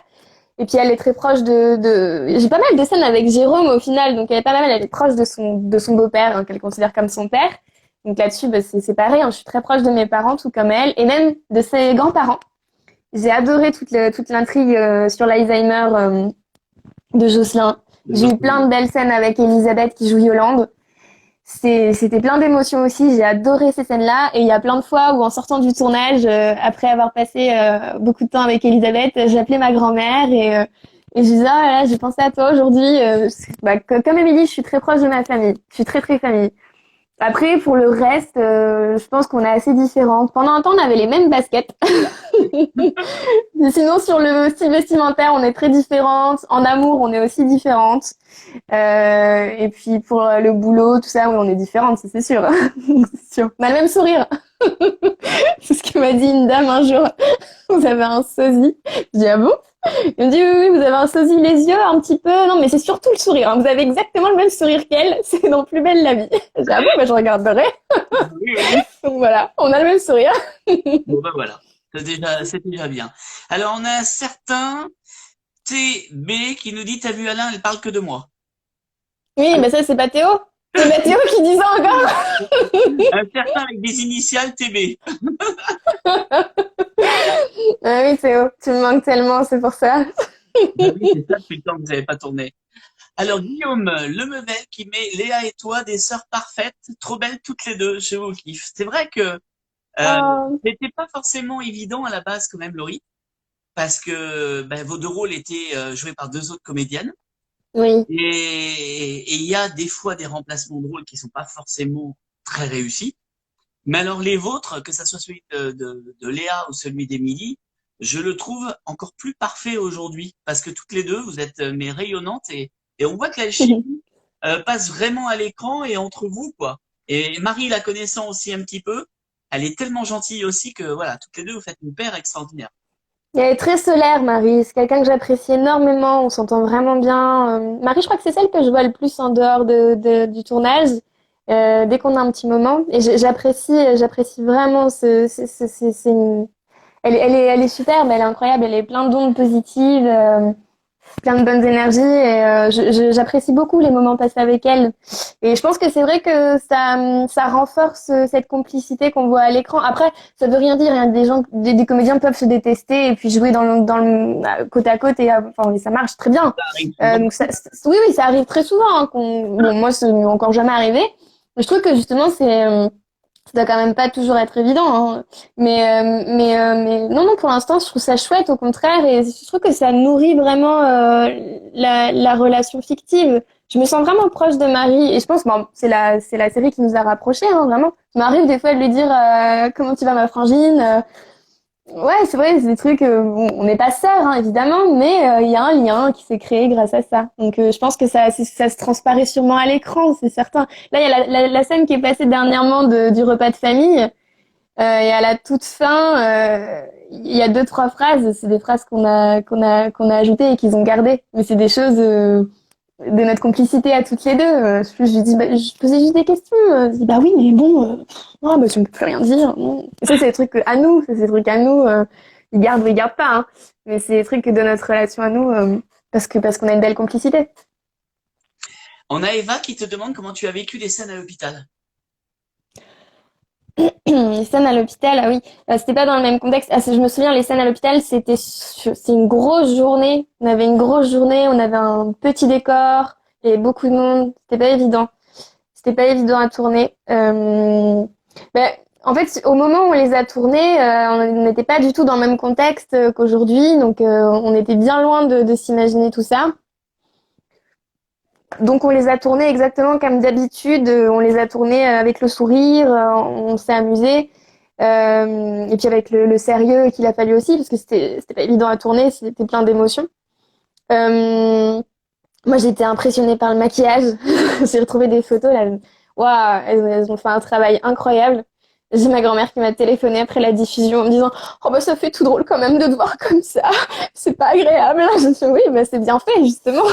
Et puis elle est très proche j'ai pas mal de scènes avec Jérôme au final, donc elle est pas mal, elle est proche de son beau-père, hein, qu'elle considère comme son père. Donc là-dessus, bah, c'est pareil, hein, je suis très proche de mes parents, tout comme elle, et même de ses grands-parents. J'ai adoré toute l'intrigue sur l'Alzheimer de Jocelyn. J'ai eu plein de belles scènes avec Elisabeth qui joue Yolande. C'était plein d'émotions aussi. J'ai adoré ces scènes-là. Et il y a plein de fois où, en sortant du tournage, après avoir passé beaucoup de temps avec Elisabeth, j'appelais ma grand-mère et je disais, ah là, j'ai pensé à toi aujourd'hui. Comme Émilie, je suis très proche de ma famille. Je suis très, très famille. Après, pour le reste, je pense qu'on est assez différentes. Pendant un temps, on avait les mêmes baskets. Mais sinon, sur le style vestimentaire, on est très différentes. En amour, on est aussi différentes. Et puis, pour le boulot, tout ça, oui, on est différentes, ça, c'est sûr. C'est sûr. On a le même sourire. C'est ce que m'a dit une dame un jour. Vous avez un sosie. Je dis, ah bon? Il me dit, oui, oui, vous avez un sosie, les yeux, un petit peu. Non, mais c'est surtout le sourire, hein. Vous avez exactement le même sourire qu'elle. C'est dans Plus belle la vie. Je dis, ah bon, bah, je regarderai. Oui, oui. Donc voilà, on a le même sourire. Bon, ben voilà. C'est déjà bien. Alors, on a un certain TB qui nous dit, t'as vu Alain, elle parle que de moi. Oui, mais ça, c'est pas Théo. C'est pas Théo qui dit ça encore. Un certain avec des initiales TB. Ah oui, Théo, tu me manques tellement, c'est pour ça. Ben oui, c'est ça depuis le temps que vous n'avez pas tourné. Alors, Guillaume Lemevel qui met Léa et toi, des sœurs parfaites, trop belles toutes les deux, je vous kiffe. C'est vrai que Oh, c'était pas forcément évident à la base quand même, Laurie, parce que ben, vos deux rôles étaient joués par deux autres comédiennes. oui. Et il y a des fois des remplacements de rôles qui sont pas forcément très réussis. Mais alors les vôtres, que ça soit celui de Léa ou celui d'Émilie, je le trouve encore plus parfait aujourd'hui parce que toutes les deux, vous êtes mais rayonnantes et on voit que l'alchimie passe vraiment à l'écran et entre vous, quoi. Et Marie, la connaissant aussi un petit peu, elle est tellement gentille aussi que voilà, toutes les deux, vous faites une paire extraordinaire. Elle est très solaire, Marie. C'est quelqu'un que j'apprécie énormément. On s'entend vraiment bien. Marie, je crois que c'est celle que je vois le plus en dehors du tournage, dès qu'on a un petit moment. Et j'apprécie vraiment elle est superbe, elle est incroyable, elle est pleine d'ondes positives, plein de bonnes énergies. Et j'apprécie beaucoup les moments passés avec elle. Et je pense que c'est vrai que ça renforce cette complicité qu'on voit à l'écran. Après, ça veut rien dire. Il y a des gens, des comédiens peuvent se détester et puis jouer dans le côte à côte et enfin, ça marche très bien. Ça arrive souvent. Donc oui, oui, ça arrive très souvent. Hein, bon, moi, c'est encore jamais arrivé. Mais je trouve que justement, ça doit quand même pas toujours être évident, hein. Mais non, non, pour l'instant, je trouve ça chouette, au contraire, et je trouve que ça nourrit vraiment la relation fictive. Je me sens vraiment proche de Marie, et je pense, bon, c'est la série qui nous a rapprochés, hein, vraiment. Ça m'arrive des fois de lui dire comment tu vas, ma frangine. Ouais, c'est vrai, c'est des trucs. Bon, on n'est pas sœurs, hein, évidemment, mais il y a un lien qui s'est créé grâce à ça. Donc, je pense que ça se transparaît sûrement à l'écran, c'est certain. Là, il y a la scène qui est passée dernièrement du repas de famille, et à la toute fin, il y a deux, trois phrases. C'est des phrases qu'on a ajoutées et qu'ils ont gardées. Mais c'est des choses de notre complicité à toutes les deux. Je lui dis, je posais juste des questions. Je dis, bah oui, mais bon. Oh, bah, tu ne peux plus rien dire. Non. Et ça, c'est des trucs à nous. Ça, c'est des trucs à nous. Ils gardent ou ils gardent pas. Hein. Mais c'est des trucs de notre relation à nous parce qu'on a une belle complicité. On a Eva qui te demande comment tu as vécu les scènes à l'hôpital. Les scènes à l'hôpital, ah oui, c'était pas dans le même contexte. Ah, je me souviens, les scènes à l'hôpital, c'est une grosse journée. On avait une grosse journée, on avait un petit décor, il y avait beaucoup de monde. C'était pas évident. C'était pas évident à tourner. Ben, en fait, au moment où on les a tournés, on n'était pas du tout dans le même contexte qu'aujourd'hui, donc on était bien loin de s'imaginer tout ça. Donc on les a tournés exactement comme d'habitude, on les a tournés avec le sourire, on s'est amusé. Et puis avec le sérieux qu'il a fallu aussi, parce que c'était pas évident à tourner, c'était plein d'émotions. Euh, Moi j'ai été impressionnée par le maquillage. J'ai retrouvé des photos là. Waouh, elles ont fait un travail incroyable. J'ai ma grand-mère qui m'a téléphoné après la diffusion en me disant oh bah ça fait tout drôle quand même de te voir comme ça. C'est pas agréable. Je me suis dit oui bah c'est bien fait justement.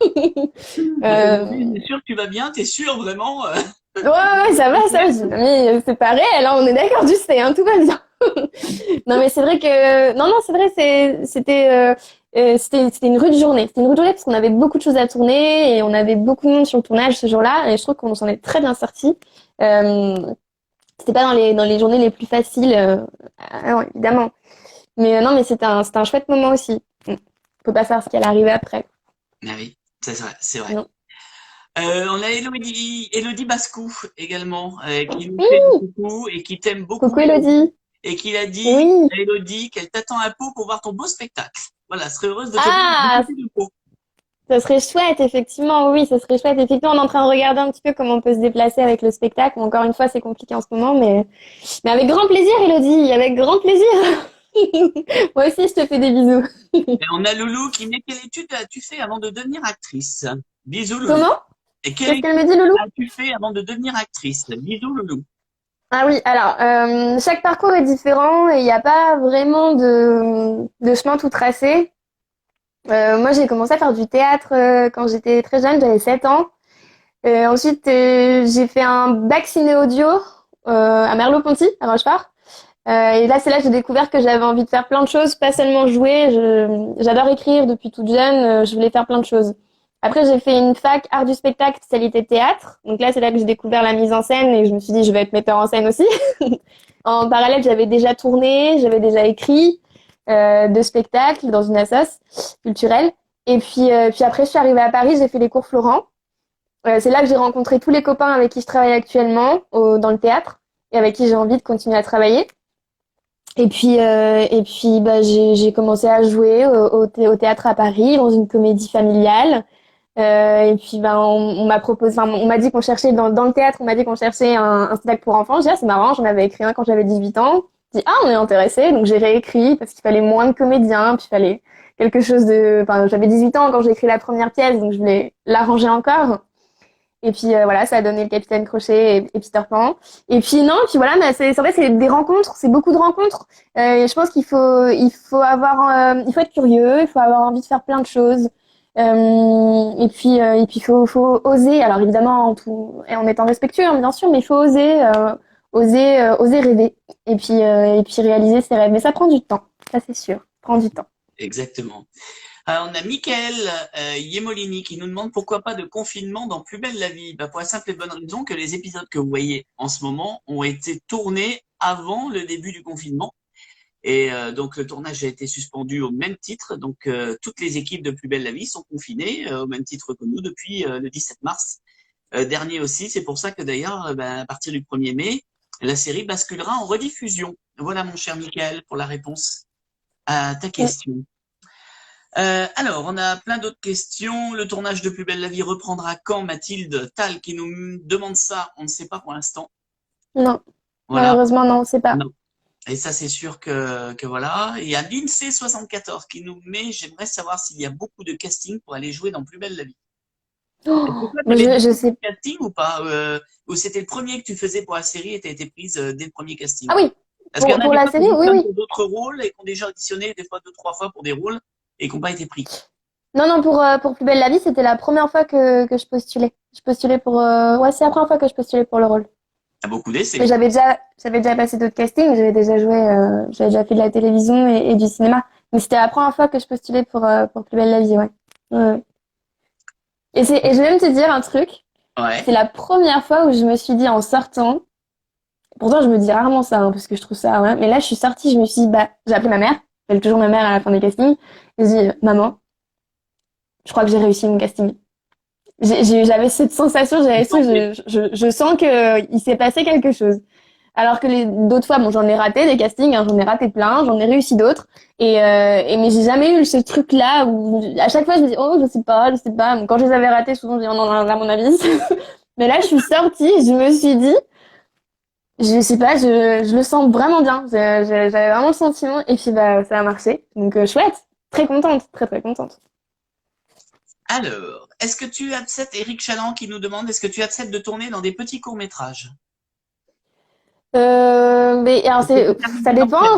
T'es sûr que tu vas bien? T'es sûr vraiment? Ouais, ça va, ça va. J'ai dit, mais c'est pas réel, hein, on est d'accord, tu sais, hein, tout va bien. Non, mais c'est vrai que, non, c'est vrai, c'était une rude journée. C'était une rude journée parce qu'on avait beaucoup de choses à tourner et on avait beaucoup de monde sur le tournage ce jour-là et je trouve qu'on s'en est très bien sortis. Euh, C'était pas dans les journées les plus faciles, non, évidemment. Mais non, mais c'était un chouette moment aussi. On peut pas savoir ce qui allait arriver après. Ah oui, c'est vrai, c'est vrai. Non. On a Elodie Bascou également, qui nous fait Oui, un coucou et qui t'aime beaucoup, coucou Elodie. et qui a dit Oui. à Elodie qu'elle t'attend à Pau pour voir ton beau spectacle. Voilà, elle serait heureuse de te voir du Ah, côté de Pau. ça serait chouette, effectivement, oui, ça serait chouette. Effectivement, on est en train de regarder un petit peu comment on peut se déplacer avec le spectacle. Encore une fois, c'est compliqué en ce moment, mais avec grand plaisir, Elodie, avec grand plaisir. Moi aussi, je te fais des bisous. Et on a Loulou qui met quelle étude as-tu fait avant de devenir actrice? Bisous Loulou. Comment? Et quelle Qu'est-ce qu'elle me étude dit, Loulou? as-tu fait avant de devenir actrice? Bisous Loulou. Ah oui, alors, chaque parcours est différent et il n'y a pas vraiment de chemin tout tracé. Moi, j'ai commencé à faire du théâtre quand j'étais très jeune, j'avais 7 ans. Ensuite, j'ai fait un bac ciné audio à Merleau-Ponty, à Rochefort. Et là, c'est là que j'ai découvert que j'avais envie de faire plein de choses, pas seulement jouer. J'adore écrire depuis toute jeune. Je voulais faire plein de choses. Après, j'ai fait une fac art du spectacle, spécialité théâtre. Donc là, c'est là que j'ai découvert la mise en scène et je me suis dit, je vais être metteur en scène aussi. En parallèle, j'avais déjà tourné, j'avais déjà écrit de spectacles dans une assoce culturelle. Et puis après, je suis arrivée à Paris, j'ai fait les cours Florent. C'est là que j'ai rencontré tous les copains avec qui je travaille actuellement dans le théâtre et avec qui j'ai envie de continuer à travailler. Et puis bah, j'ai commencé à jouer au théâtre à Paris, dans une comédie familiale. Et puis bah, on m'a proposé, enfin, on m'a dit qu'on cherchait dans le théâtre, on m'a dit qu'on cherchait un spectacle pour enfants. J'ai dit, ah, c'est marrant, j'en avais écrit un quand j'avais 18 ans. J'ai dit, ah, on est intéressé. Donc j'ai réécrit parce qu'il fallait moins de comédiens, puis il fallait quelque chose de... Enfin, j'avais 18 ans quand j'ai écrit la première pièce, donc je voulais l'arranger encore. Et puis voilà, ça a donné le Capitaine Crochet et Peter Pan. Et puis non, puis voilà, mais en fait c'est des rencontres, c'est beaucoup de rencontres. Et je pense il faut être curieux, il faut avoir envie de faire plein de choses. Et puis faut oser. Alors évidemment et en étant respectueux, hein, bien sûr, mais il faut oser rêver. Et puis réaliser ses rêves. Mais ça prend du temps, ça c'est sûr, ça prend du temps. Exactement. On a Mickaël Yemolini qui nous demande pourquoi pas de confinement dans Plus belle la vie. Bah, pour la simple et bonne raison que les épisodes que vous voyez en ce moment ont été tournés avant le début du confinement. Et donc le tournage a été suspendu au même titre. Donc toutes les équipes de Plus belle la vie sont confinées au même titre que nous depuis le 17 mars dernier aussi. C'est pour ça que d'ailleurs, à partir du 1er mai, la série basculera en rediffusion. Voilà mon cher Mickaël pour la réponse à ta question. Alors, on a plein d'autres questions. Le tournage de Plus belle la vie reprendra quand? Mathilde Tal qui nous demande ça. On ne sait pas pour l'instant. Non, Voilà. malheureusement non, c'est pas. Non. Et ça, c'est sûr que voilà. Il y a l'INSEE74 qui nous met, j'aimerais savoir s'il y a beaucoup de casting pour aller jouer dans Plus belle la vie. Oh, Tu je sais. casting ou pas ou c'était le premier que tu faisais pour la série et tu as été prise dès le premier casting? Ah oui, Parce qu'il y en a pour des la fois qui série, oui, auditionnent oui. pour d'autres rôles et qui ont déjà auditionné des fois 2-3 fois pour des rôles et qui n'ont pas été pris. Non, pour Plus belle la vie, c'était la première fois que je postulais. Je postulais pour... Ouais, c'est la première fois que je postulais pour le rôle. T'as beaucoup Mais d'essais. j'avais déjà passé d'autres castings, j'avais déjà fait de la télévision et du cinéma. Mais c'était la première fois que je postulais pour Plus belle la vie, ouais. Ouais, ouais. Et je vais même te dire un truc. Ouais. C'est la première fois où je me suis dit en sortant, pourtant je me dis rarement ça, hein, parce que je trouve ça, ouais. Mais là, je suis sortie, je me suis dit, bah, j'ai appelé ma mère. J'appelle toujours ma mère à la fin des castings. Et je dis, maman, je crois que j'ai réussi mon casting. J'avais cette sensation, j'avais ce truc, je sens que il s'est passé quelque chose. Alors que d'autres fois, bon, j'en ai raté des castings, hein, j'en ai raté plein, j'en ai réussi d'autres. Mais j'ai jamais eu ce truc-là où, à chaque fois, je me dis, oh, je sais pas, je sais pas. Bon, quand je les avais ratés, souvent, je dis, oh non, là, à mon avis. Mais là, je suis sortie, je me suis dit, je sais pas, je le sens vraiment bien. J'avais vraiment le sentiment, et puis, bah, ça a marché. Donc, chouette. Très contente, très, très contente. Alors, est-ce que tu acceptes, Eric Chaland qui nous demande, est-ce que tu acceptes de tourner dans des petits courts-métrages? Mais alors, ça dépend.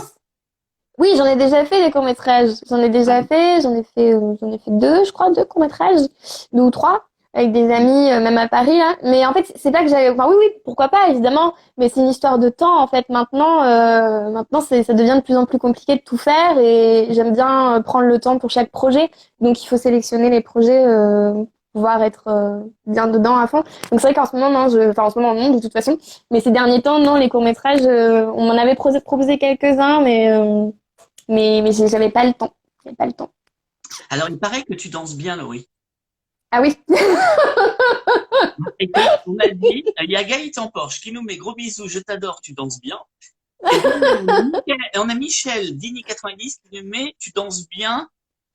Oui, j'en ai déjà fait des courts-métrages. J'en ai fait deux, je crois, deux courts-métrages, deux ou trois, avec des amis, même à Paris, là. Mais en fait, c'est pas que j'avais, enfin, oui, oui, pourquoi pas, évidemment. Mais c'est une histoire de temps, en fait. Maintenant, ça devient de plus en plus compliqué de tout faire et j'aime bien prendre le temps pour chaque projet. Donc, il faut sélectionner les projets, pouvoir être bien dedans à fond. Donc, c'est vrai qu'en ce moment, non, enfin, en ce moment, non, de toute façon. Mais ces derniers temps, non, les courts-métrages, on m'en avait proposé quelques-uns, mais j'avais pas le temps. J'avais pas le temps. Alors, il paraît que tu danses bien, Laurie. Ah oui. Écoute, on a dit, il y a Gaëtan Porsche qui nous met gros bisous, je t'adore, tu danses bien. Et puis, on a Michel, Dini90, qui nous met, tu danses bien,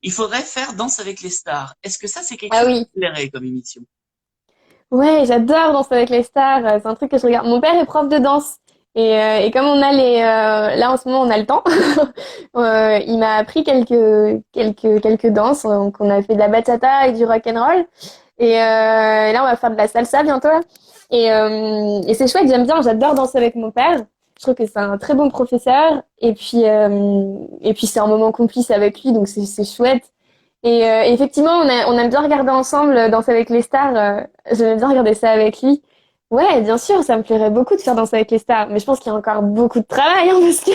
il faudrait faire Danse avec les stars. Est-ce que ça, c'est quelque Ah chose qui oui. te plairait comme émission? Ouais, j'adore Danser avec les stars. C'est un truc que je regarde. Mon père est prof de danse. Et comme on a là en ce moment on a le temps, il m'a appris quelques danses. Donc on a fait de la bachata et du rock and roll. Et là on va faire de la salsa bientôt. Là. Et c'est chouette, j'aime bien, j'adore danser avec mon père. Je trouve que c'est un très bon professeur. Et puis c'est un moment complice avec lui, donc c'est chouette. Effectivement, on aime bien regarder ensemble Danser avec les stars. J'aime bien regarder ça avec lui. Ouais, bien sûr, ça me plairait beaucoup de faire Danser avec les stars. Mais je pense qu'il y a encore beaucoup de travail, hein, parce que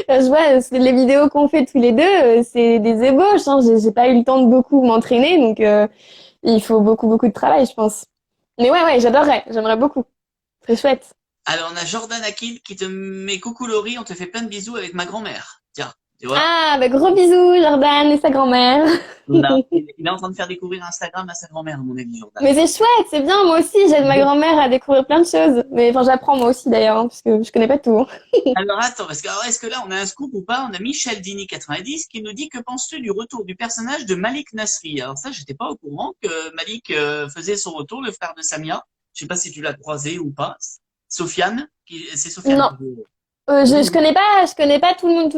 je vois les vidéos qu'on fait tous les deux, c'est des ébauches. Hein. J'ai pas eu le temps de beaucoup m'entraîner, donc il faut beaucoup, beaucoup de travail, je pense. Mais ouais, ouais, j'adorerais. J'aimerais beaucoup. Très chouette. Alors, on a Jordan Akil qui te met coucou Laurie, on te fait plein de bisous avec ma grand-mère. Tiens, tu vois. Ah, bah gros bisous, Jordan et sa grand-mère. Il est en train de faire découvrir Instagram à sa grand-mère, à mon ami Jordan. Mais c'est chouette, c'est bien. Moi aussi, j'aide ma grand-mère à découvrir plein de choses. Mais enfin, j'apprends moi aussi d'ailleurs, hein, parce que je connais pas tout. Alors attends, parce que alors, est-ce que là on a un scoop ou pas? On a Michel Dini90 qui nous dit que penses-tu du retour du personnage de Malik Nasri? Alors ça, j'étais pas au courant que Malik faisait son retour, le frère de Samia. Je sais pas si tu l'as croisé ou pas. Sofiane, c'est Sofiane. Non, je connais pas tout le monde.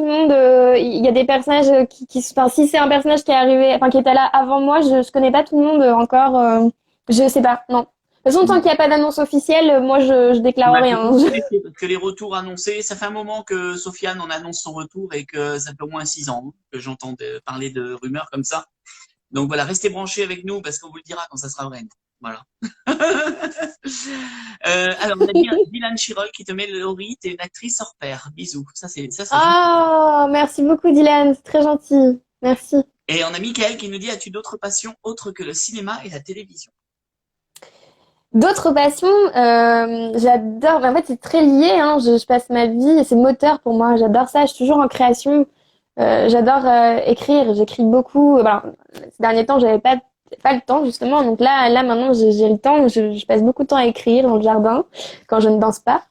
Il y a des personnages enfin, si c'est un personnage qui est arrivé, enfin qui était là avant moi, je connais pas tout le monde encore. Je sais pas, non. De toute façon, tant qu'il n'y a pas d'annonce officielle, moi je déclare Bah, rien. parce que les retours annoncés, ça fait un moment que Sofiane en annonce son retour et que ça fait au moins 6 ans que j'entends parler de rumeurs comme ça. Donc voilà, restez branchés avec nous parce qu'on vous le dira quand ça sera vrai. Voilà. Alors, on a Dylan Chirol qui te met Laurie, t'es une actrice hors pair. Bisous. Ça, c'est Oh, merci beaucoup, Dylan. C'est très gentil. Merci. Et on a Michael qui nous dit, as-tu d'autres passions autres que le cinéma et la télévision? D'autres passions, j'adore. En fait, c'est très lié. Hein. Je passe ma vie, c'est moteur pour moi. J'adore ça. Je suis toujours en création. J'adore écrire. J'écris beaucoup. Ben, ces derniers temps, j'avais pas le temps justement. Donc là, maintenant, j'ai le temps. Je passe beaucoup de temps à écrire dans le jardin quand je ne danse pas.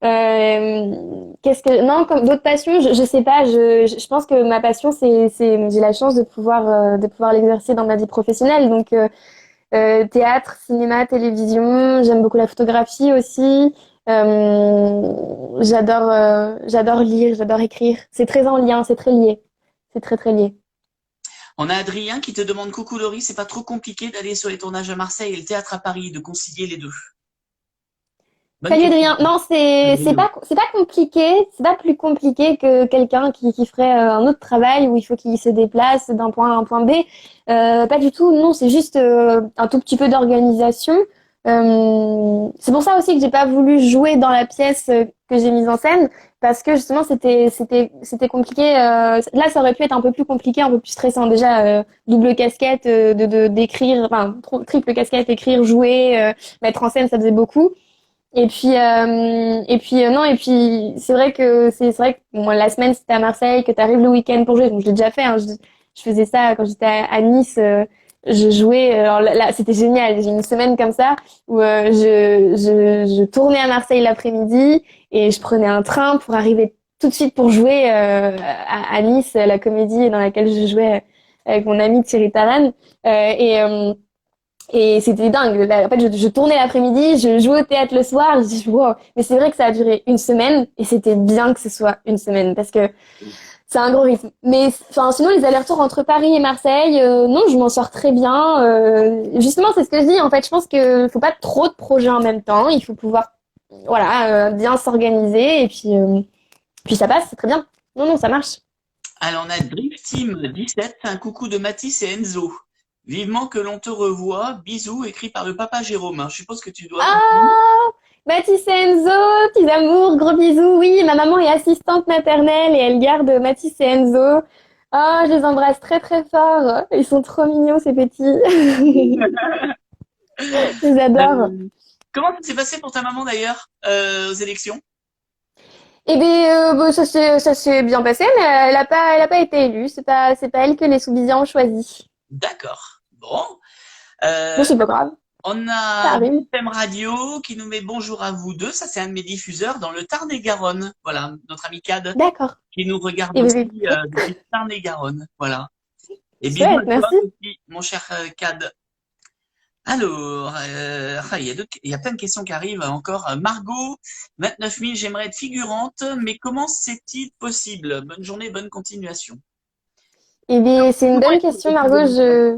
Non, comme d'autres passions, je sais pas. Je pense que ma passion, j'ai la chance de pouvoir l'exercer dans ma vie professionnelle. Donc théâtre, cinéma, télévision. J'aime beaucoup la photographie aussi. J'adore lire, j'adore écrire. C'est très en lien, c'est très lié. C'est très très lié. On a Adrien qui te demande, coucou Laurie, c'est pas trop compliqué d'aller sur les tournages à Marseille et le théâtre à Paris, de concilier les deux? Salut Adrien. Non, c'est pas compliqué. C'est pas plus compliqué que quelqu'un qui ferait un autre travail où il faut qu'il se déplace d'un point A à un point B. Pas du tout. Non, c'est juste un tout petit peu d'organisation. C'est pour ça aussi que j'ai pas voulu jouer dans la pièce que j'ai mise en scène, parce que justement c'était compliqué. Là, ça aurait pu être un peu plus compliqué, un peu plus stressant. Déjà, double casquette d'écrire, enfin triple casquette, écrire, jouer, mettre en scène, ça faisait beaucoup. Non, et puis c'est vrai que bon, la semaine c'était à Marseille, que t'arrives le week-end pour jouer. Donc je l'ai déjà fait. Hein, je faisais ça quand j'étais à Nice. Je jouais. Alors là, c'était génial. J'ai une semaine comme ça où je tournais à Marseille l'après-midi et je prenais un train pour arriver tout de suite pour jouer à Nice, la comédie dans laquelle je jouais avec mon ami Thierry Taran. Euh, et euh, et c'était dingue. En fait, je tournais l'après-midi, je jouais au théâtre le soir. Je dis, wow. Mais c'est vrai que ça a duré une semaine et c'était bien que ce soit une semaine parce que c'est un gros rythme. Mais enfin, sinon, les allers-retours entre Paris et Marseille, non, je m'en sors très bien. Justement, c'est ce que je dis. En fait, je pense que faut pas trop de projets en même temps. Il faut pouvoir, voilà, bien s'organiser et puis ça passe, c'est très bien. Non, non, ça marche. Alors, on a Drift Team 17, un coucou de Mathis et Enzo. Vivement que l'on te revoit. Bisous, écrit par le papa Jérôme. Je suppose que tu dois continuer. Ah, Mathis et Enzo, petits amours, gros bisous. Oui, ma maman est assistante maternelle et elle garde Mathis et Enzo. Oh, je les embrasse très très fort. Ils sont trop mignons ces petits. Je les adore. Comment ça s'est passé pour ta maman d'ailleurs aux élections? Eh bien, bon, ça s'est bien passé, mais elle a pas été élue. C'est pas elle que les Soubisiens ont choisi. D'accord. Bon. Mais Euh, c'est pas grave, on ça a arrive. BFM Radio qui nous met bonjour à vous deux. Ça, c'est un de mes diffuseurs dans le Tarn-et-Garonne. Voilà, notre ami Cad D'accord. qui nous regarde Et aussi bien, depuis le Tarn-et-Garonne. Voilà. Et bisous chouette, à toi merci. aussi, mon cher Cad. Alors, il y a plein de questions qui arrivent encore. Margot, 29 000, j'aimerais être figurante, mais comment c'est-il possible? Bonne journée, bonne continuation. Eh bien, c'est une Comment bonne est-ce qu'on question, peut Margot. figurer?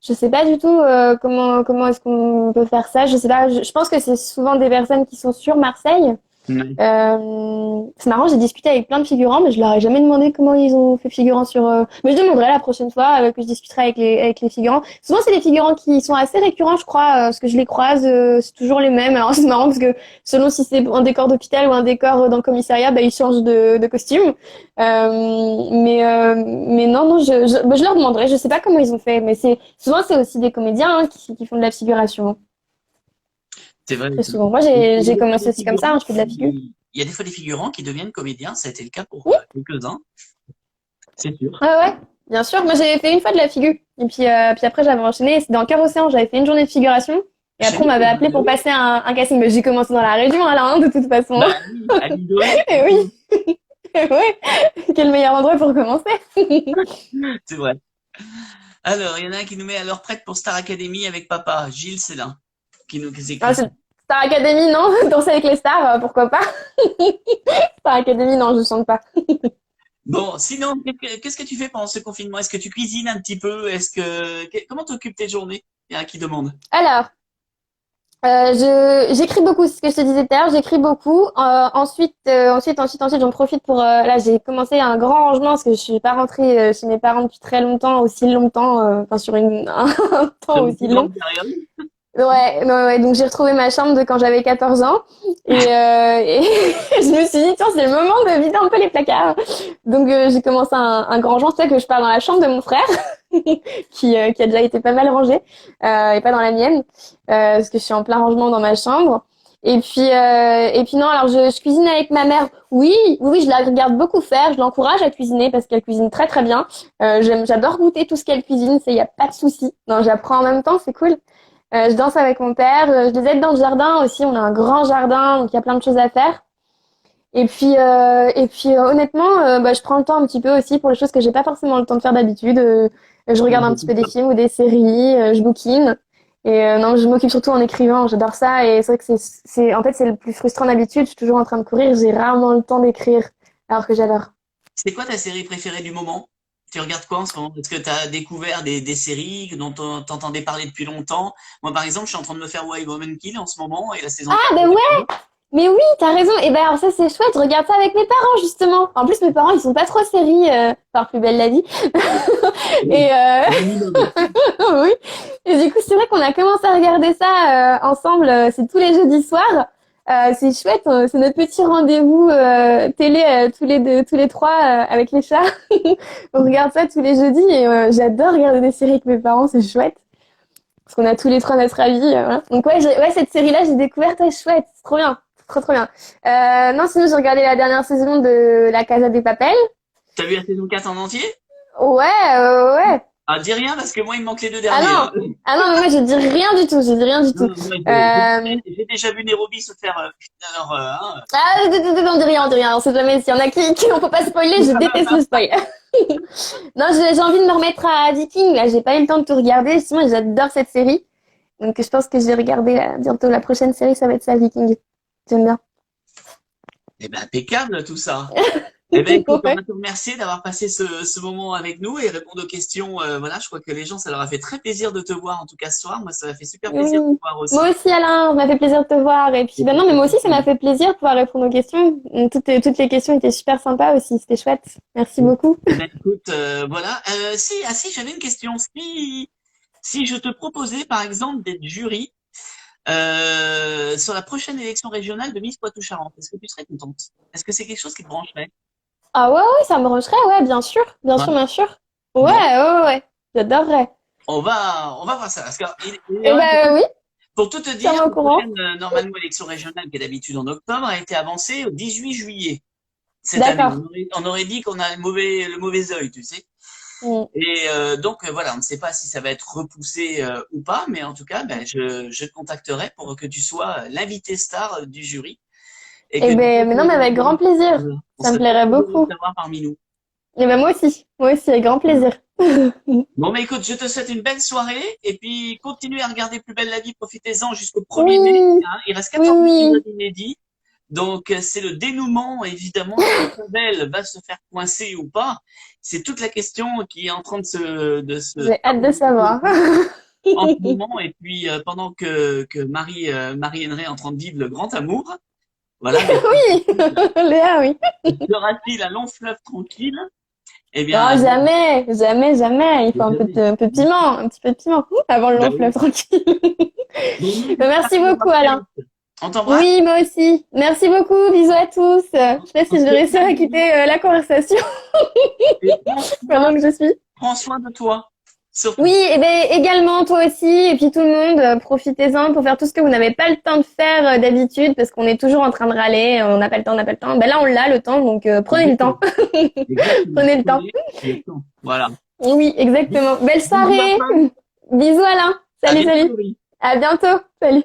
Je sais pas du tout comment est-ce qu'on peut faire ça. Je sais pas. Je pense que c'est souvent des personnes qui sont sur Marseille. Ouais. C'est marrant, j'ai discuté avec plein de figurants, mais je leur ai jamais demandé comment ils ont fait figurant sur. Mais je demanderai la prochaine fois que je discuterai avec les figurants. Souvent, c'est des figurants qui sont assez récurrents, je crois, parce que je les croise, c'est toujours les mêmes. Alors c'est marrant parce que selon si c'est un décor d'hôpital ou un décor dans le commissariat, bah, ils changent de costume. Mais non, non, bah, je leur demanderai. Je sais pas comment ils ont fait, mais c'est souvent c'est aussi des comédiens hein, qui font de la figuration. C'est vrai. Très souvent. Moi, Il y a j'ai des fois commencé des aussi comme ça, figurants hein, je fais de la figure. il y a des fois des figurants qui deviennent comédiens. Ça a été le cas pour Oui. quelques-uns, c'est sûr. Ouais, ouais, bien sûr. Moi, j'avais fait une fois de la figure. Et puis après, j'avais enchaîné. C'était dans Cœur Océan. J'avais fait une journée de figuration. Et Chez après, on nous, m'avait appelé pour passer un casting. Mais j'ai commencé dans la région, hein, là, hein, de toute façon. bah oui, à Lidl, Et oui, ouais. Quel meilleur endroit pour commencer. c'est vrai. Alors, il y en a un qui nous met alors prête pour Star Academy avec papa, Gilles Célin, qui Ah, écrit ça. c'est Star Academy, non? Danser avec les stars, pourquoi pas? Star Academy, non, je chante pas. Bon, sinon, qu'est-ce que tu fais pendant ce confinement? Est-ce que tu cuisines un petit peu? Comment t'occupes tes journées? Il y en a qui demande. Alors, j'écris beaucoup, c'est ce que je te disais tout à l'heure, j'écris beaucoup. Ensuite, j'en profite pour là, j'ai commencé un grand rangement parce que je suis pas rentrée chez mes parents depuis très longtemps, aussi longtemps, enfin sur un temps Sur une aussi plus long. longue période? Ouais, donc j'ai retrouvé ma chambre de quand j'avais 14 ans et je me suis dit tiens c'est le moment de vider un peu les placards. Donc j'ai commencé un grand rangement, c'est ça que je pars dans la chambre de mon frère qui a déjà été pas mal rangé et pas dans la mienne parce que je suis en plein rangement dans ma chambre. Et puis non alors je cuisine avec ma mère. Oui, je la regarde beaucoup faire, je l'encourage à cuisiner parce qu'elle cuisine très très bien. J'adore goûter tout ce qu'elle cuisine, c'est y a pas de souci. Non, j'apprends en même temps, c'est cool. Je danse avec mon père. Je les aide dans le jardin aussi. On a un grand jardin, donc il y a plein de choses à faire. Honnêtement, bah, je prends le temps un petit peu aussi pour les choses que j'ai pas forcément le temps de faire d'habitude. Je regarde un petit peu des films ou des séries. Je bouquine. Non, je m'occupe surtout en écrivant. J'adore ça. Et c'est vrai que en fait, c'est le plus frustrant d'habitude. Je suis toujours en train de courir. J'ai rarement le temps d'écrire, alors que j'adore. C'est quoi ta série préférée du moment? Tu regardes quoi en ce moment? Est-ce que tu as découvert des séries dont t'entendais parler depuis longtemps? Moi, par exemple, je suis en train de me faire Why Woman Kill en ce moment et la saison Ah, 4 ben est ouais! finie. Mais oui, t'as raison. Et ben alors ça c'est chouette. Je regarde ça avec mes parents justement. En plus mes parents ils sont pas trop séries par Plus belle la vie. Et oui. Et du coup c'est vrai qu'on a commencé à regarder ça ensemble. C'est tous les jeudis soirs. C'est chouette. C'est notre petit rendez-vous télé tous les deux, tous les trois avec les chats. On regarde ça tous les jeudis et j'adore regarder des séries avec mes parents. C'est chouette. Parce qu'on a tous les trois notre avis. Voilà. Donc ouais, cette série-là, j'ai découvert, ouais, chouette, c'est trop bien, trop trop bien. Non, sinon j'ai regardé la dernière saison de La Casa de Papel. T'as vu la saison 4 en entier? Ouais, ouais. Ah, dis rien parce que moi il me manque les deux Ah derniers. non, Hein. ah non, mais moi je dis rien du tout, je dis rien du Non, tout. moi, Euh... j'ai déjà vu Nairobi se faire. Alors, hein, Ah, on dit rien, on dit rien. On sait jamais s'il y en a qui on peut pas spoiler. Je déteste le spoil. Non, j'ai envie de me remettre à Viking. Là, j'ai pas eu le temps de tout regarder. Sinon, j'adore cette série. Donc, je pense que je vais regarder bientôt la prochaine série. Ça va être ça, Viking. J'aime bien. eh ben impeccable tout ça. Eh ben écoute, on Ouais. va te remercier d'avoir passé ce moment avec nous et répondre aux questions. Voilà, je crois que les gens, ça leur a fait très plaisir de te voir en tout cas ce soir. Moi, ça m'a fait super plaisir de Oui. te voir aussi. Moi aussi, Alain, ça m'a fait plaisir de te voir. Et puis, ben non, mais moi aussi, ça m'a fait plaisir de pouvoir répondre aux questions. Toutes les questions étaient super sympas aussi. C'était chouette. Merci beaucoup. Eh ben, écoute, voilà. Si, j'avais une question. Si je te proposais, par exemple, d'être jury sur la prochaine élection régionale de Miss Poitou-Charentes, est-ce que tu serais contente? Est-ce que c'est quelque chose qui te brancherait? Ah ouais, ouais, ça me brancherait. Ouais, bien sûr. Bien Ouais. sûr, bien sûr. Ouais, Bon, ouais, ouais. J'adorerais. on va voir ça. Parce que Eh ben oui, pour tout te dire, tiens-moi au la courant. prochaine normalement élection régionale qui est d'habitude en octobre a été avancée au 18 juillet cette année. D'accord. On aurait dit qu'on a le mauvais œil, tu sais. Mm. Et donc voilà, on ne sait pas si ça va être repoussé ou pas, mais en tout cas, ben, je te contacterai pour que tu sois l'invité star du jury et que Eh du ben, mais non, mais avec grand plaisir. coup, on Ça me serait très plairait heureux de beaucoup. t'avoir parmi nous. Eh ben, moi aussi, avec grand plaisir. Bon, mais écoute, je te souhaite une belle soirée et puis continuez à regarder Plus belle la vie, profitez-en jusqu'au 1er mai. Oui, Hein. Il reste oui, 14 oui. épisodes inédits. Donc, c'est le dénouement, évidemment, si Isabelle va se faire coincer ou pas. C'est toute la question qui est en train de se J'ai hâte de savoir. en ce moment. Et puis, pendant que Marie Henry est en train de vivre le grand amour, voilà, mais Oui, Léa, oui. sera-t-il un long fleuve tranquille? Eh Non, bien, jamais, jamais, jamais. Il faut jamais. un peu de piment, un petit peu de piment avant le Bah long oui. fleuve tranquille. Bon, Merci j'espère qu'on beaucoup, va très Alain. vite. On t'embrasse. Oui, moi aussi. Merci beaucoup. Bisous à tous. Je sais pas On si je se vais fait réussir plein à de bisous. quitter la conversation Et prends soin, pendant que je suis. prends soin de toi. Surtout. Oui, et ben également toi aussi, et puis tout le monde, profitez-en pour faire tout ce que vous n'avez pas le temps de faire d'habitude, parce qu'on est toujours en train de râler, on n'a pas le temps, on n'a pas le temps. Ben là, on l'a le temps, donc prenez le temps. Exactement. Prenez le temps. Le temps. Voilà. Oui, exactement. Belle Bisous, ma soirée. femme. Bisous Alain. À Salut, bientôt, salut. Laurie. À bientôt. Salut.